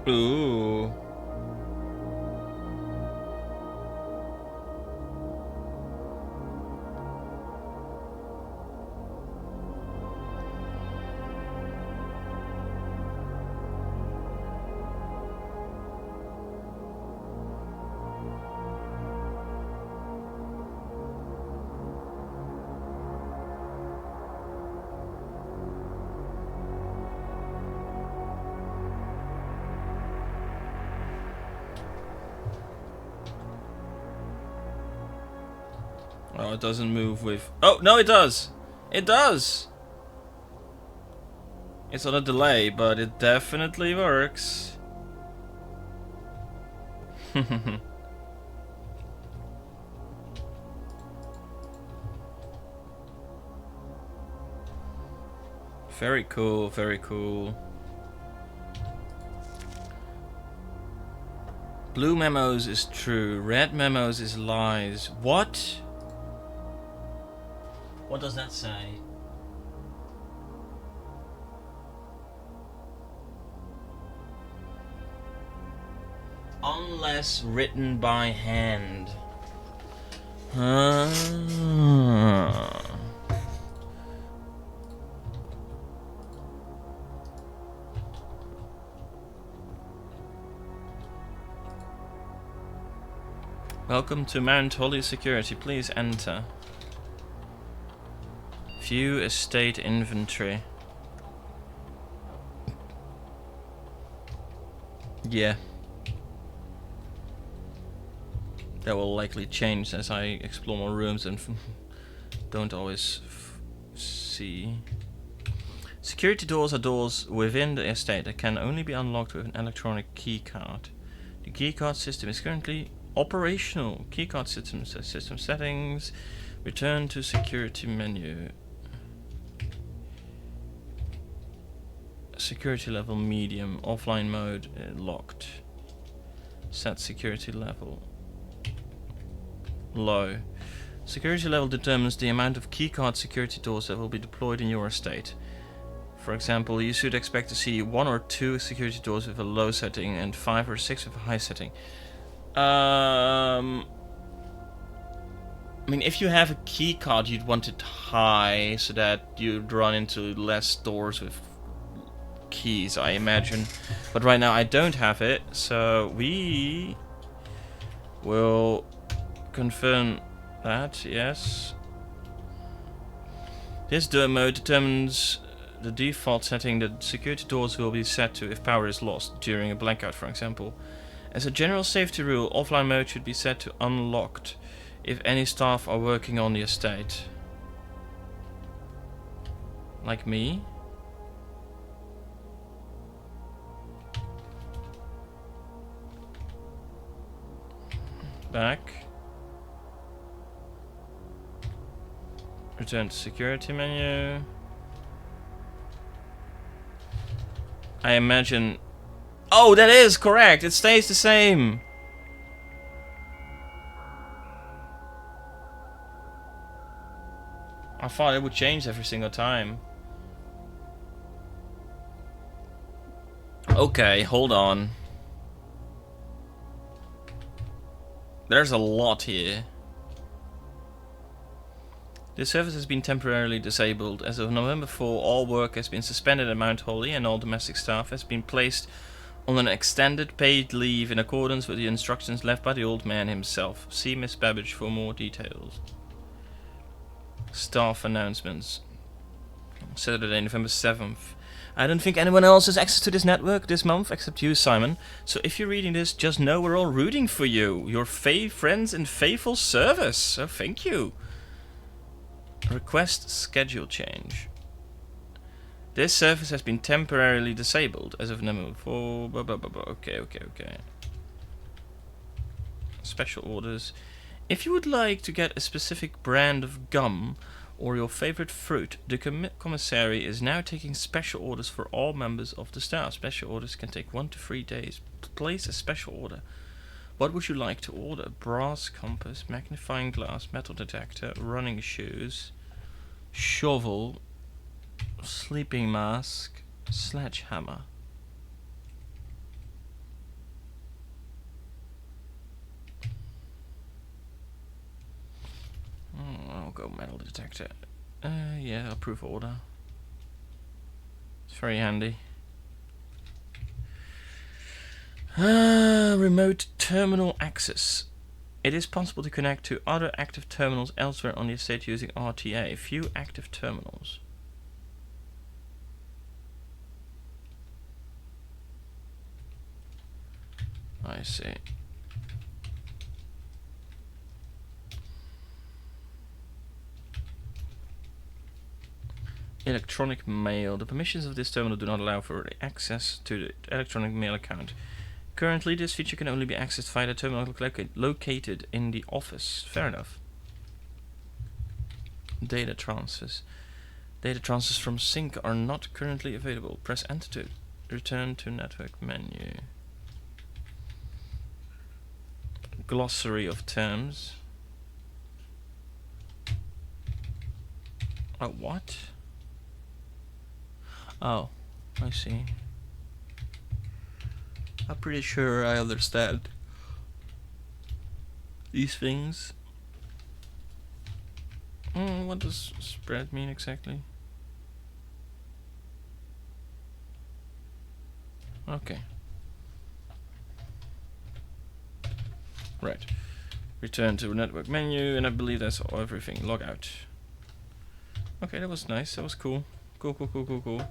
Ooh. Oh, it doesn't move with... Oh, no, it does! It does! It's on a delay, but it definitely works. Very cool, very cool. Blue memos is true, red memos is lies. What? What does that say? Unless written by hand. Welcome to Mount Holly Security. Please enter. View estate inventory. Yeah. That will likely change as I explore more rooms and don't always see. Security doors are doors within the estate that can only be unlocked with an electronic key card. The key card system is currently operational. Keycard system settings. Return to security menu. Security level medium. Offline mode locked. Set security level low. Security level determines the amount of keycard security doors that will be deployed in your estate. For example, you should expect to see 1 or 2 security doors with a low setting and 5 or 6 with a high setting. I mean, if you have a key card, you'd want it high so that you'd run into less doors with keys, I imagine. But right now I don't have it, so we will confirm that, yes. This door mode determines the default setting that security doors will be set to if power is lost during a blackout, for example. As a general safety rule, offline mode should be set to unlocked if any staff are working on the estate. Like me. back. Return to security menu. I imagine... Oh, that is correct! It stays the same! I thought it would change every single time. Okay, hold on. There's a lot here. This service has been temporarily disabled. As of November 4, all work has been suspended at Mount Holly and all domestic staff has been placed on an extended paid leave in accordance with the instructions left by the old man himself. See Miss Babbage for more details. Staff announcements. Saturday, November 7th. I don't think anyone else has access to this network this month except you, Simon. So if you're reading this, just know we're all rooting for you. Your friends in faithful service. So thank you. Request schedule change. This service has been temporarily disabled as of November 4. Okay. Special orders. If you would like to get a specific brand of gum or your favorite fruit, the commissary is now taking special orders for all members of the staff. Special orders can take 1 to 3 days. Place a special order. What would you like to order? Brass compass, magnifying glass, metal detector, running shoes, shovel, sleeping mask, sledgehammer. I'll go metal detector. Yeah, approve order. It's very handy. Remote terminal access. It is possible to connect to other active terminals elsewhere on the estate using RTA. Few active terminals. I see. Electronic mail. The permissions of this terminal do not allow for access to the electronic mail account. Currently, this feature can only be accessed via the terminal located in the office. Fair enough. Data transfers. Data transfers from sync are not currently available. Press enter to return to network menu. Glossary of terms. Oh, what? Oh, I see. I'm pretty sure I understand these things. What does spread mean exactly? Okay. Right. Return to network menu, and I believe that's everything. Log out. Okay, that was nice. That was cool. Cool.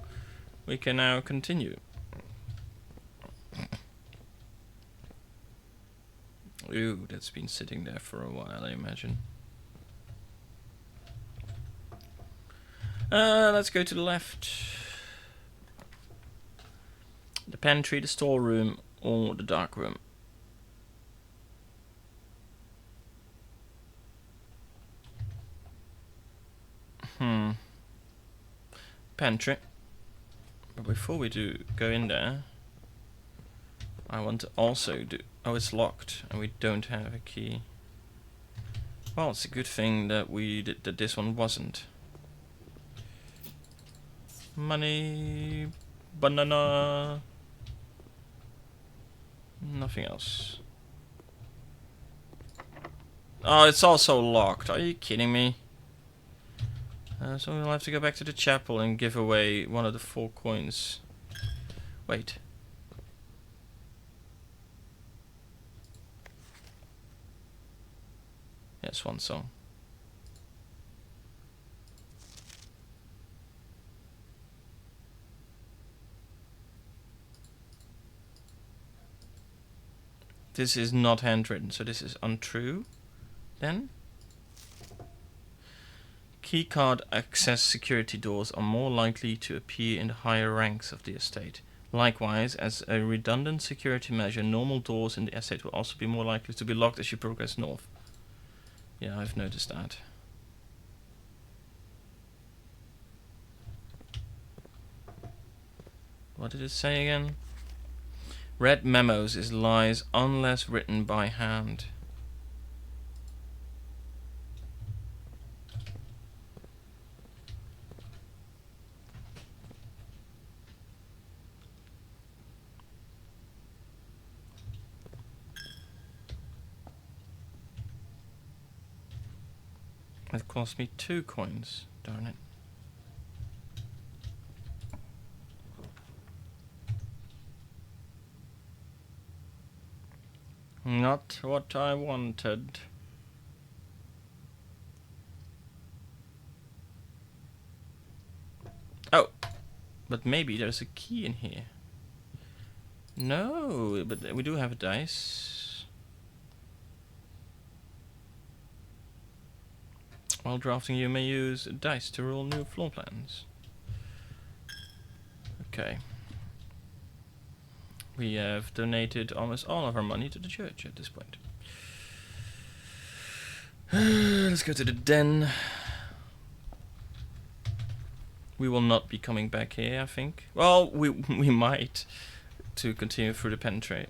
We can now continue. Ooh, that's been sitting there for a while, I imagine. Let's go to the left. The pantry, the storeroom, or the dark room. Pantry. But before we go in there, I want to also do... Oh, it's locked, and we don't have a key. Well, it's a good thing that that this one wasn't. Money, banana, nothing else. Oh, it's also locked. Are you kidding me? So we'll have to go back to the chapel and give away one of the 4 coins. Wait. Yes, one song. This is not handwritten, so this is untrue. Then? Keycard access security doors are more likely to appear in the higher ranks of the estate. Likewise, as a redundant security measure, normal doors in the estate will also be more likely to be locked as you progress north. Yeah, I've noticed that. What did it say again? Read memos is lies unless written by hand. It cost me 2 coins, darn it. Not what I wanted. Oh, but maybe there's a key in here. No, but we do have a dice. While drafting, you may use dice to roll new floor plans. Okay. We have donated almost all of our money to the church at this point. Let's go to the den. We will not be coming back here, I think. Well, we might, to continue through the penetrate.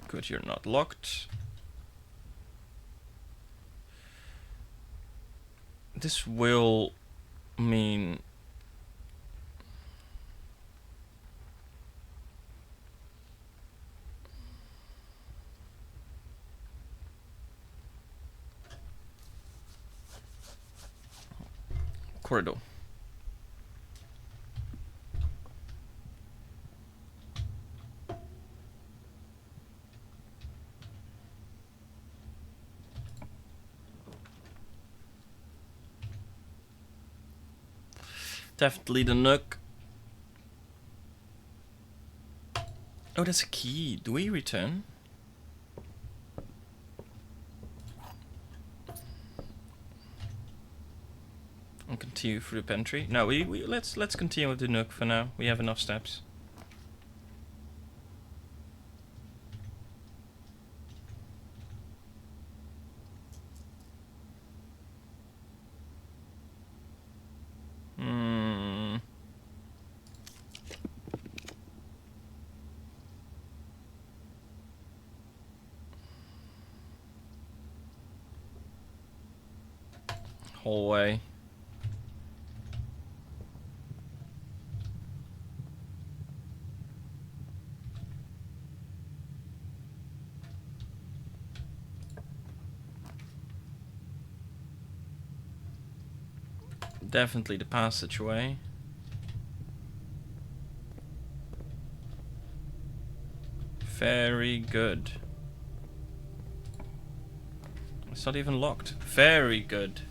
Good, you're not locked. This will mean corridor. Definitely the nook. Oh, that's a key. Do we return? And continue through the pantry. No, let's continue with the nook for now. We have enough steps. Hallway. Definitely the passageway. Very good. It's not even locked. Very good.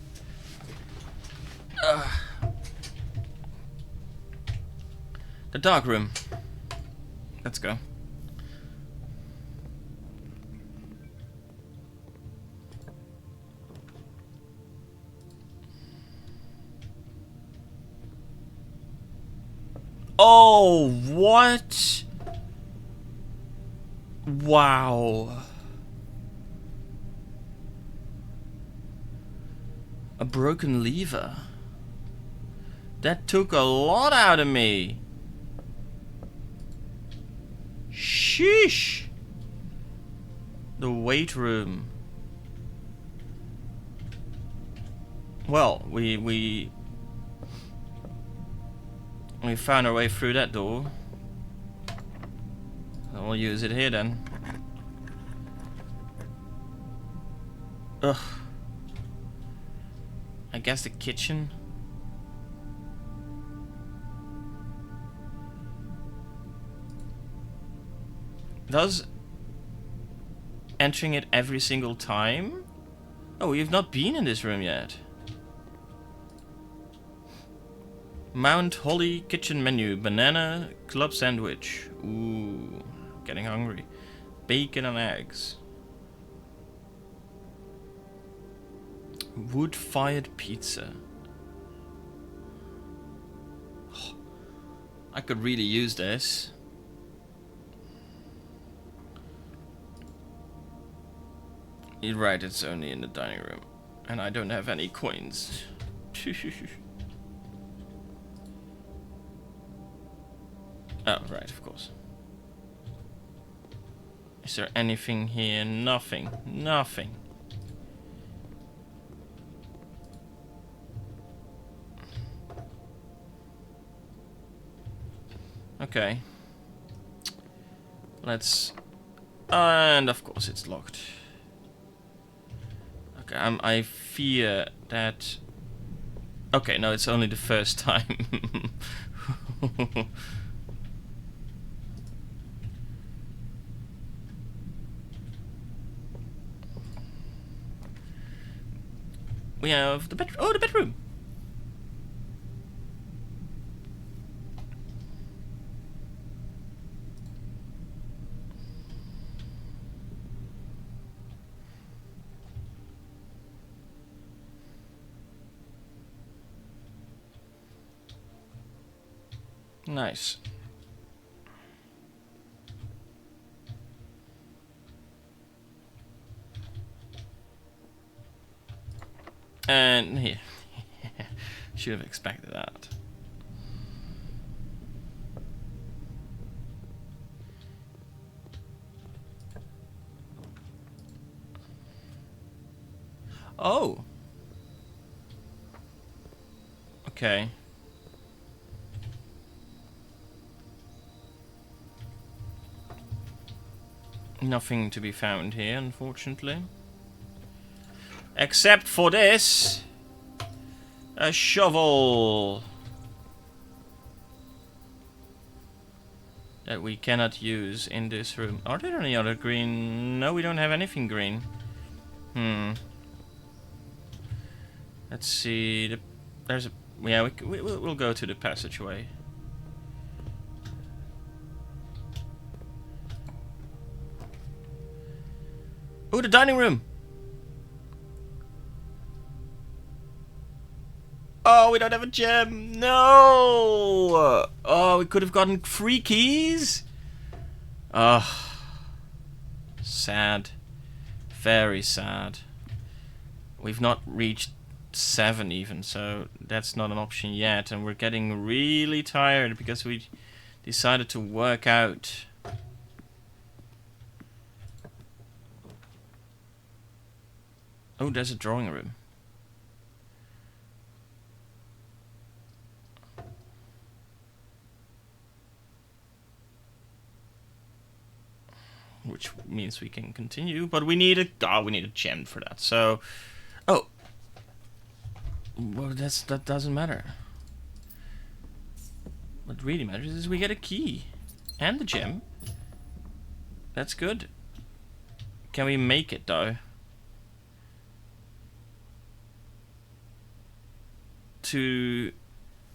The dark room. Let's go. Oh, what? Wow. A broken lever. That took a lot out of me. Sheesh. The weight room. Well, we found our way through that door. And we'll use it here then. Ugh. I guess the kitchen. Does entering it every single time? Oh, you've not been in this room yet. Mount Holly kitchen menu. Banana club sandwich. Ooh, getting hungry. Bacon and eggs. Wood-fired pizza. Oh, I could really use this. You're right, it's only in the dining room. And I don't have any coins. Oh, right, of course. Is there anything here? Nothing. Nothing. Okay. Let's... And of course it's locked. Okay, I fear that... Okay, no, it's only the first time. We have the bedroom. Oh, the bedroom! Nice. And here. Should have expected that. Oh. Okay. Nothing to be found here, unfortunately. Except for this. A shovel. That we cannot use in this room. Are there any other green? No, we don't have anything green. Let's see. There's a... Yeah, we'll go to the passageway. Oh, the dining room! Oh, we don't have a gem! No! Oh, we could have gotten 3 keys? Oh. Sad. Very sad. We've not reached 7 even, so that's not an option yet. And we're getting really tired because we decided to work out. Oh, there's a drawing room. Which means we can continue, but we need a gem for that. So, oh, well, that doesn't matter. What really matters is we get a key and the gem. That's good. Can we make it though? To,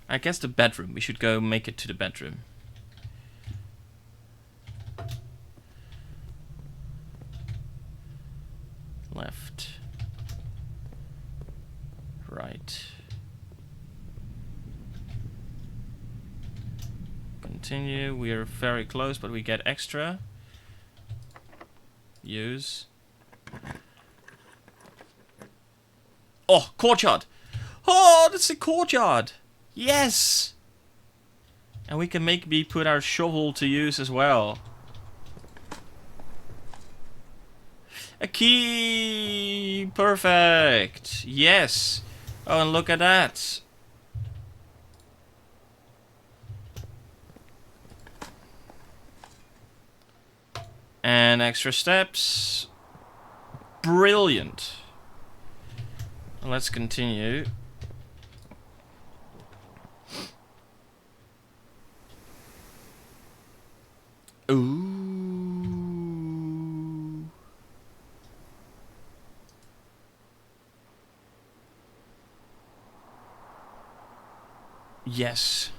I guess, the bedroom. We should go make it to the bedroom. Left. Right. Continue. We are very close, but we get extra. Use. Oh, courtyard! Oh, that's the courtyard! Yes! And we can maybe put our shovel to use as well. A key! Perfect! Yes! Oh, and look at that! And extra steps. Brilliant! Let's continue. Ooh. Yes.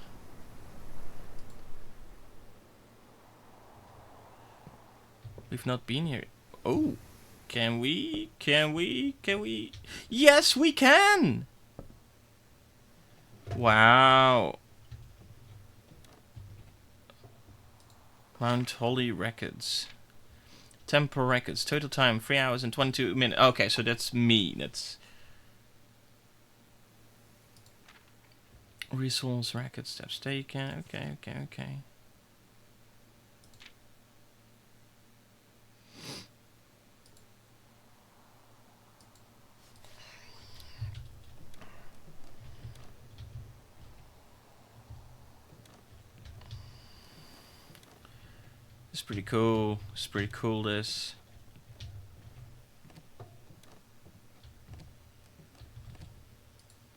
We've not been here. Oh. Can we? Can we? Can we? Yes, we can! Wow. Mount Holly Records. Tempo Records. Total time 3 hours and 22 minutes. Okay, so that's me. That's Resource Record steps taken. Okay. It's pretty cool. It's pretty cool, this.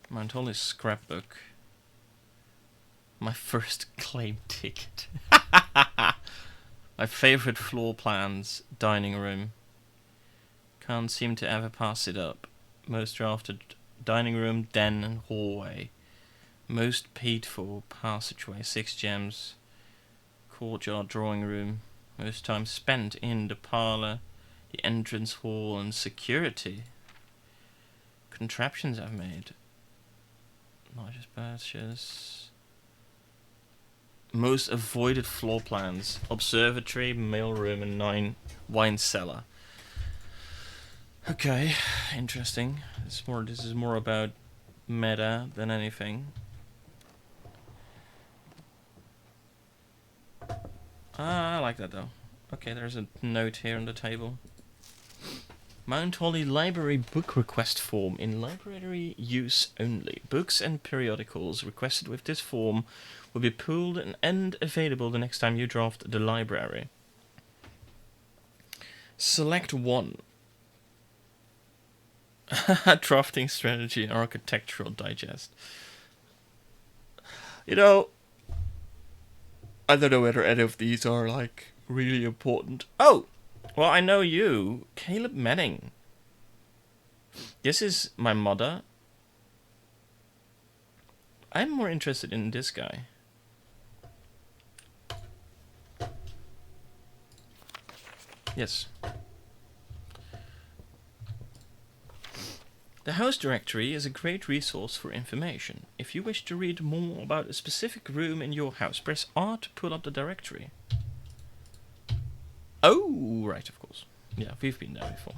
Mount Holly scrapbook. My first claim ticket. My favorite floor plans. Dining room. Can't seem to ever pass it up. Most drafted dining room, den and hallway. Most paid for passageway. 6 gems. Courtyard drawing room. Most time spent in the parlour, the entrance hall and security. Contraptions I've made. Largest purchase. Most avoided floor plans. Observatory, mailroom and 9 wine cellar. Okay, interesting. This is more about meta than anything. Ah, I like that though. Okay, there's a note here on the table. Mount Holly Library book request form in library use only. Books and periodicals requested with this form will be pooled and available the next time you draft the library. Select one. Drafting strategy and architectural digest. You know, I don't know whether any of these are like really important. Oh, well, I know you, Caleb Manning. This is my mother. I'm more interested in this guy. Yes. The house directory is a great resource for information. If you wish to read more about a specific room in your house, press R to pull up the directory. Oh, right, of course. Yeah, we've been there before.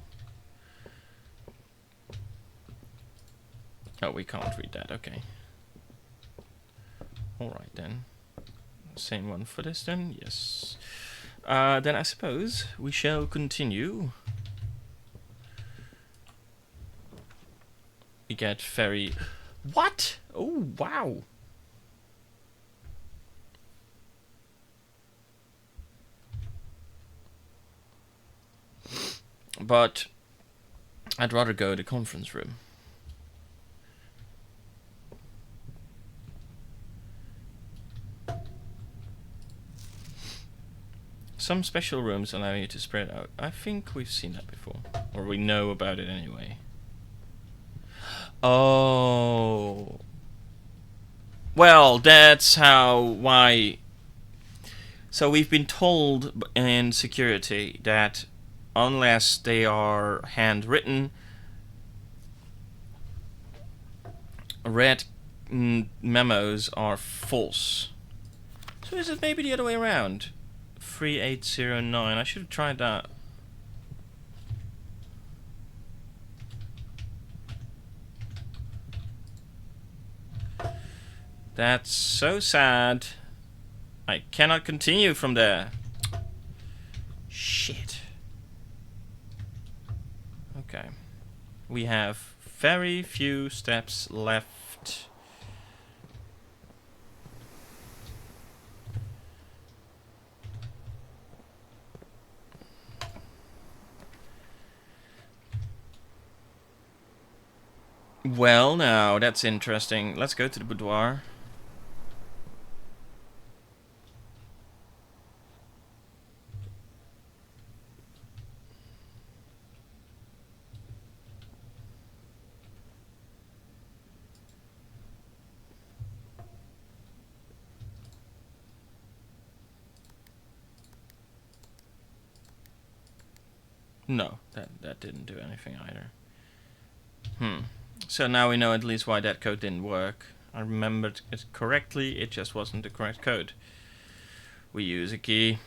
Oh, we can't read that, okay. Alright then. Same one for this then, yes. Then I suppose we shall continue. We get very... What? Oh, wow. But I'd rather go to the conference room. Some special rooms allow you to spread out. I think we've seen that before. Or we know about it anyway. Oh. Well, that's why. So we've been told in security that unless they are handwritten, red memos are false. So is it maybe the other way around? 3809. I should have tried that. That's so sad. I cannot continue from there. Shit. Okay. We have very few steps left. Well, now, that's interesting. Let's go to the boudoir. No, that didn't do anything either. So now we know at least why that code didn't work. I remembered it correctly, it just wasn't the correct code. We use a key.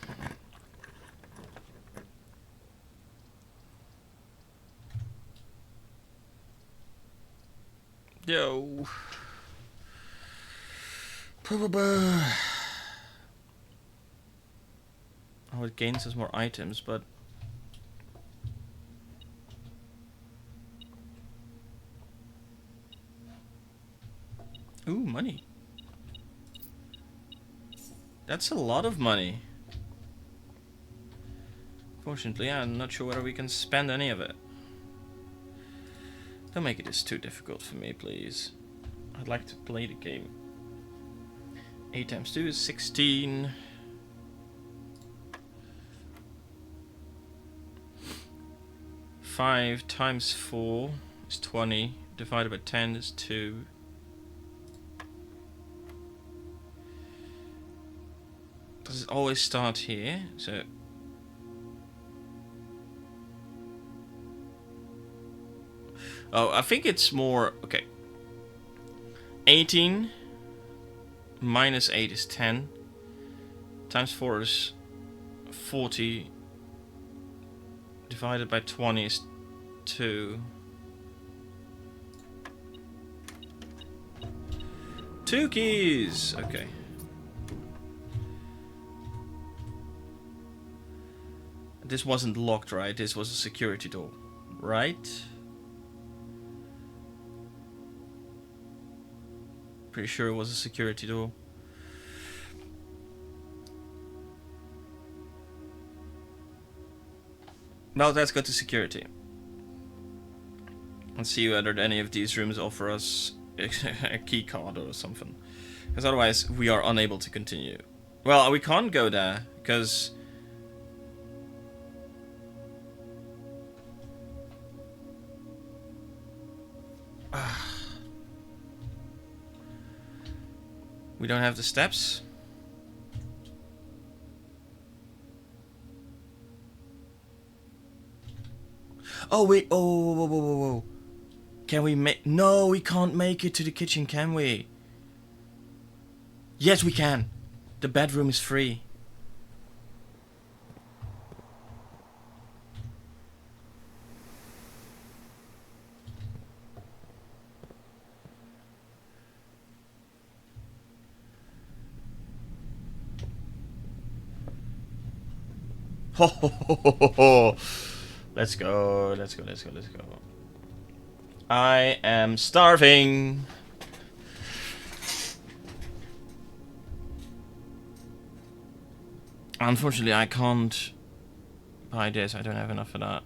Yo. Oh, it gains us more items, but... Ooh, money. That's a lot of money. Fortunately, I'm not sure whether we can spend any of it. Don't make it this too difficult for me, please. I'd like to play the game. 8 times 2 is 16. Five times 4 is 20. Divided by 10 is 2. Does it always start here? So... Oh, I think it's more... Okay. 18 minus 8 is 10. Times 4 is 40. Divided by 20 is 2. 2 keys! Okay. This wasn't locked, right? This was a security door, right? Pretty sure it was a security door. Well, let's go to security. Let's see whether any of these rooms offer us a key card or something. Because otherwise, we are unable to continue. Well, we can't go there, because... we don't have the steps. Oh wait, oh, whoa, whoa, whoa, whoa. Can we make... No, we can't make it to the kitchen, can we? Yes, we can. The bedroom is free. Ho ho ho ho ho. Let's go, let's go, let's go, let's go. I am starving. Unfortunately, I can't buy this. I don't have enough for that.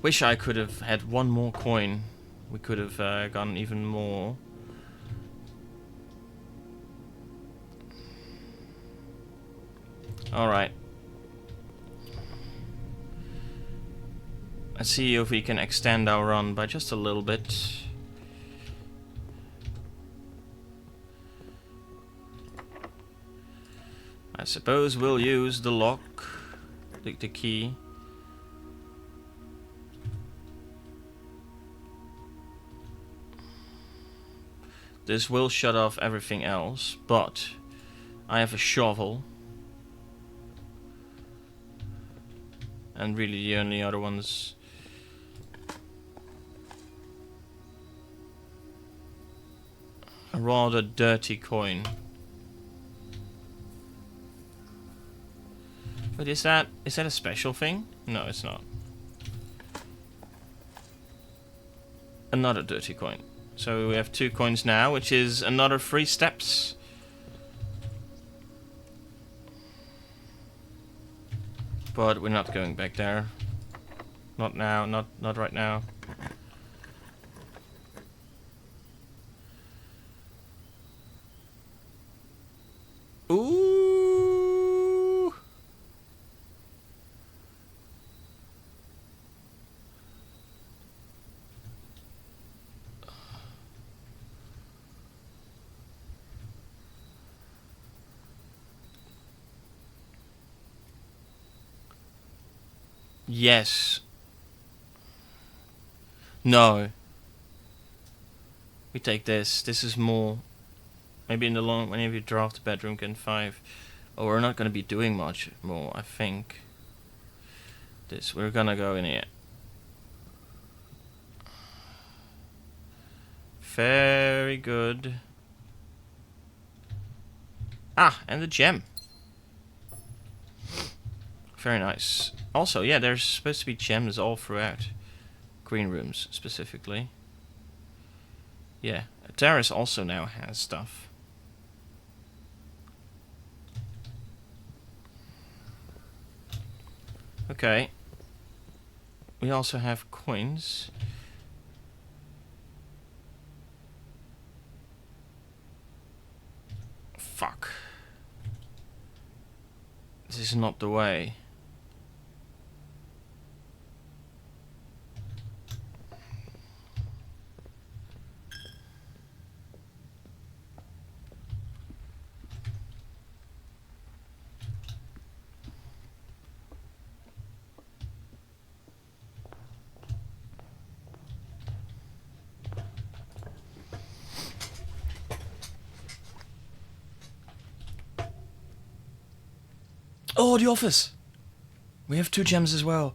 Wish I could have had one more coin. We could have gotten even more. Alright. Let's see if we can extend our run by just a little bit. I suppose we'll use the lock, the key. This will shut off everything else, but I have a shovel. And really the only other ones... a rather dirty coin. But is that a special thing? No, it's not. Another dirty coin. So we have 2 coins now, which is another 3 steps. But we're not going back there. Not now, not right now. Ooh. Yes. No. We take this. This is more. Maybe in the long, whenever you draft the bedroom, get 5. Oh, we're not going to be doing much more, I think. We're going to go in here. Very good. Ah, and the gem. Very nice. Also, yeah, there's supposed to be gems all throughout. Green rooms, specifically. Yeah, Terrace also now has stuff. Okay. We also have coins. Fuck. This is not the way. Oh, the office! We have 2 gems as well.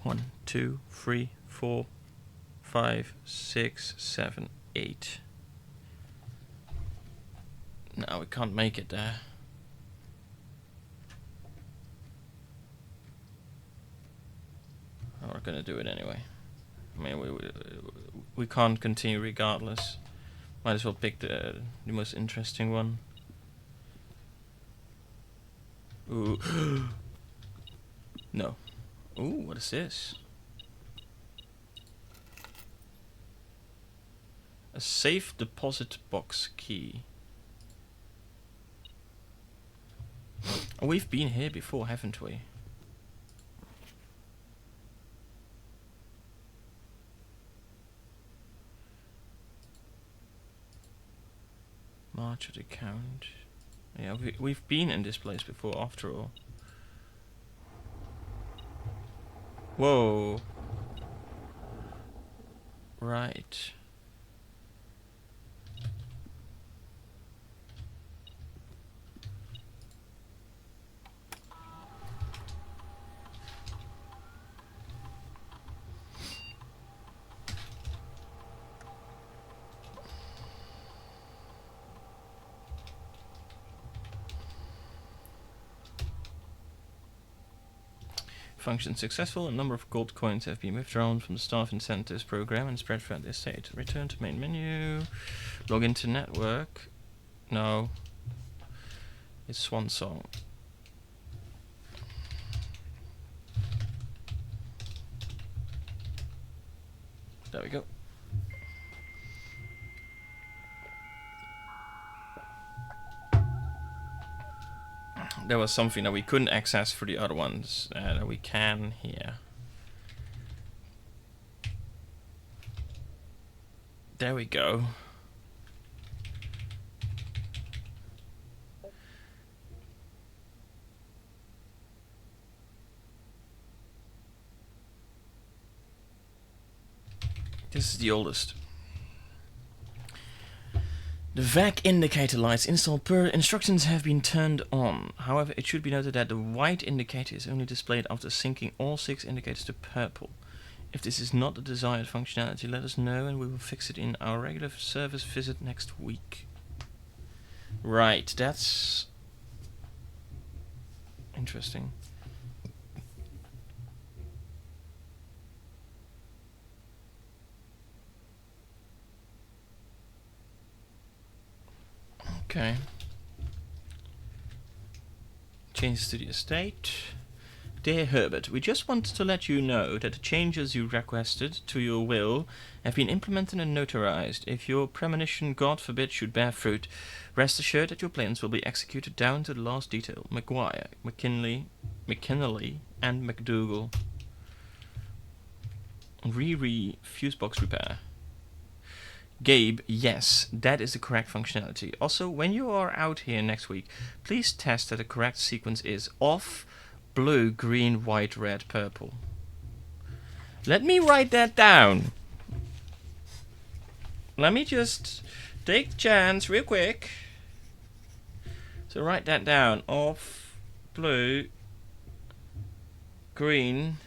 One, 2, 3, 4, 5, 6, 7, 8. No, we can't make it there. Oh, we're gonna do it anyway. I mean, we can't continue regardless. Might as well pick the most interesting one. Ooh. No. Ooh, what is this? A safe deposit box key. Oh, we've been here before, haven't we? March at account. Yeah, we've been in this place before, after all. Whoa. Right. Function successful. A number of gold coins have been withdrawn from the staff incentives program and spread throughout the estate. Return to main menu. Log into network. No. It's Swan Song. There we go. There was something that we couldn't access for the other ones that we can here. There we go. This is the oldest. The VAC indicator lights installed per instructions have been turned on. However, it should be noted that the white indicator is only displayed after syncing all 6 indicators to purple. If this is not the desired functionality, let us know and we will fix it in our regular service visit next week. Right, that's interesting. Okay. Changes to the estate. Dear Herbert, we just wanted to let you know that the changes you requested to your will have been implemented and notarized. If your premonition, God forbid, should bear fruit, rest assured that your plans will be executed down to the last detail. McGuire, McKinley, and McDougal. Fuse box repair. Gabe, yes, that is the correct functionality. Also, when you are out here next week, please test that the correct sequence is off, blue, green, white, red, purple. Let me write that down. Let me just take the chance real quick. So write that down. Off, blue, green,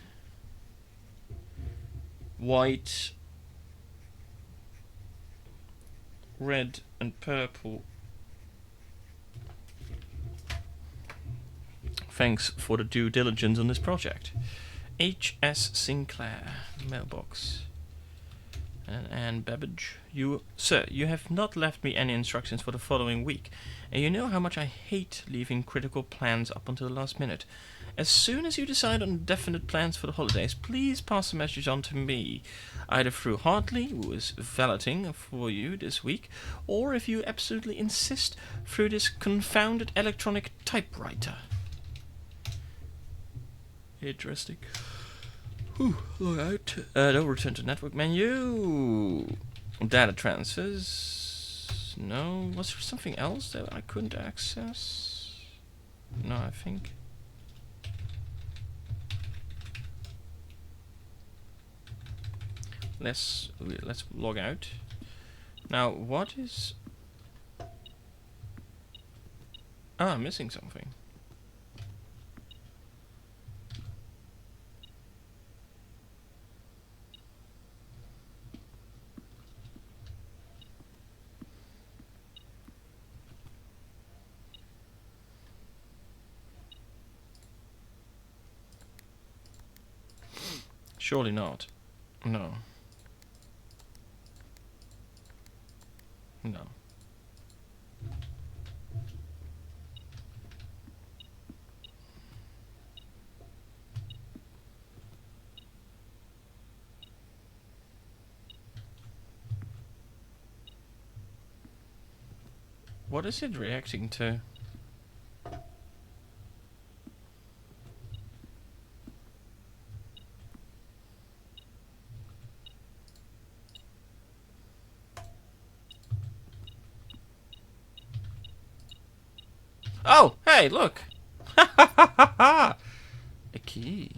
white, red and purple. Thanks for the due diligence on this project. H.S. Sinclair, mailbox. And Anne Babbage. Sir, you have not left me any instructions for the following week, and you know how much I hate leaving critical plans up until the last minute. As soon as you decide on definite plans for the holidays, please pass the message on to me, either through Hartley, who is valeting for you this week, or if you absolutely insist, through this confounded electronic typewriter. Interesting. Log out. No, return to network menu. Data transfers. No. Was there something else that I couldn't access? No, I think. Let's log out. Now, what is... Ah, I'm missing something. Surely not. No. No. What is it reacting to? Oh, hey, look! A key.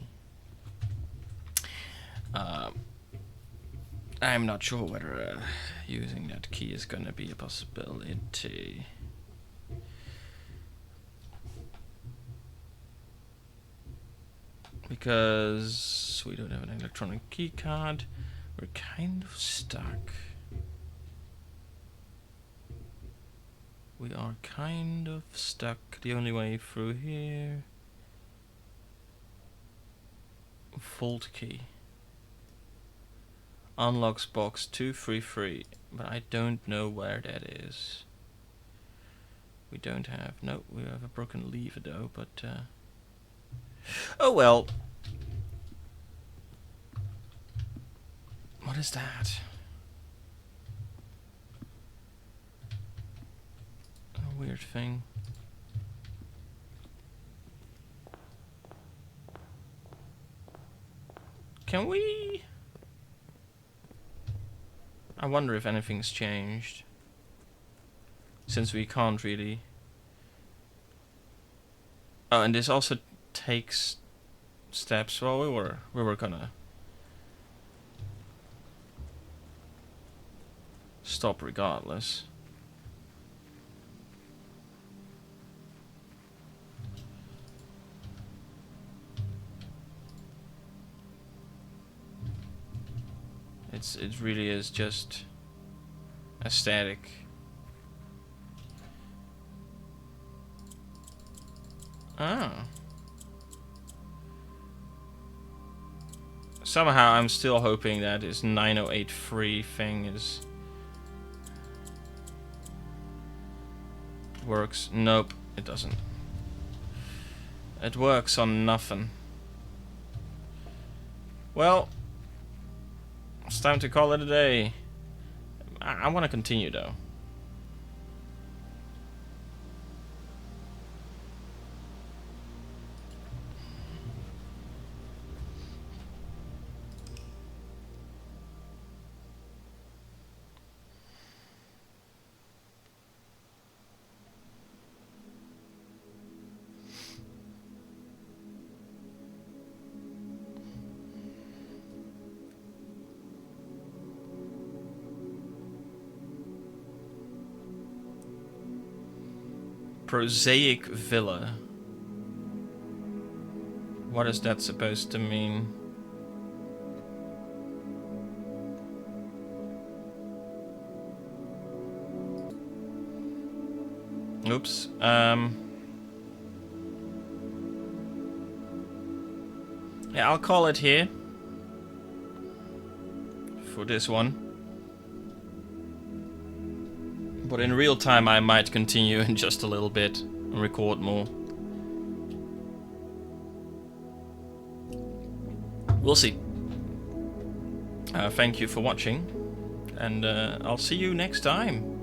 I'm not sure whether using that key is gonna be a possibility. Because we don't have an electronic key card, we're kind of stuck. We are kind of stuck. The only way through here... Vault key. Unlocks box 233, but I don't know where that is. We don't have... No, we have a broken lever though, but... Oh well. What is that? A weird thing. Can we... I wonder if anything's changed. Since we can't really... Oh, and this also takes steps. Well, we were gonna stop regardless. It really is just aesthetic. Ah. Somehow I'm still hoping that this 9083 thing is... works. Nope, it doesn't. It works on nothing. Well, it's time to call it a day. I want to continue though. Prosaic Villa. What is that supposed to mean? Oops. Yeah, I'll call it here for this one. But in real time I might continue in just a little bit and record more. We'll see. Thank you for watching, and I'll see you next time.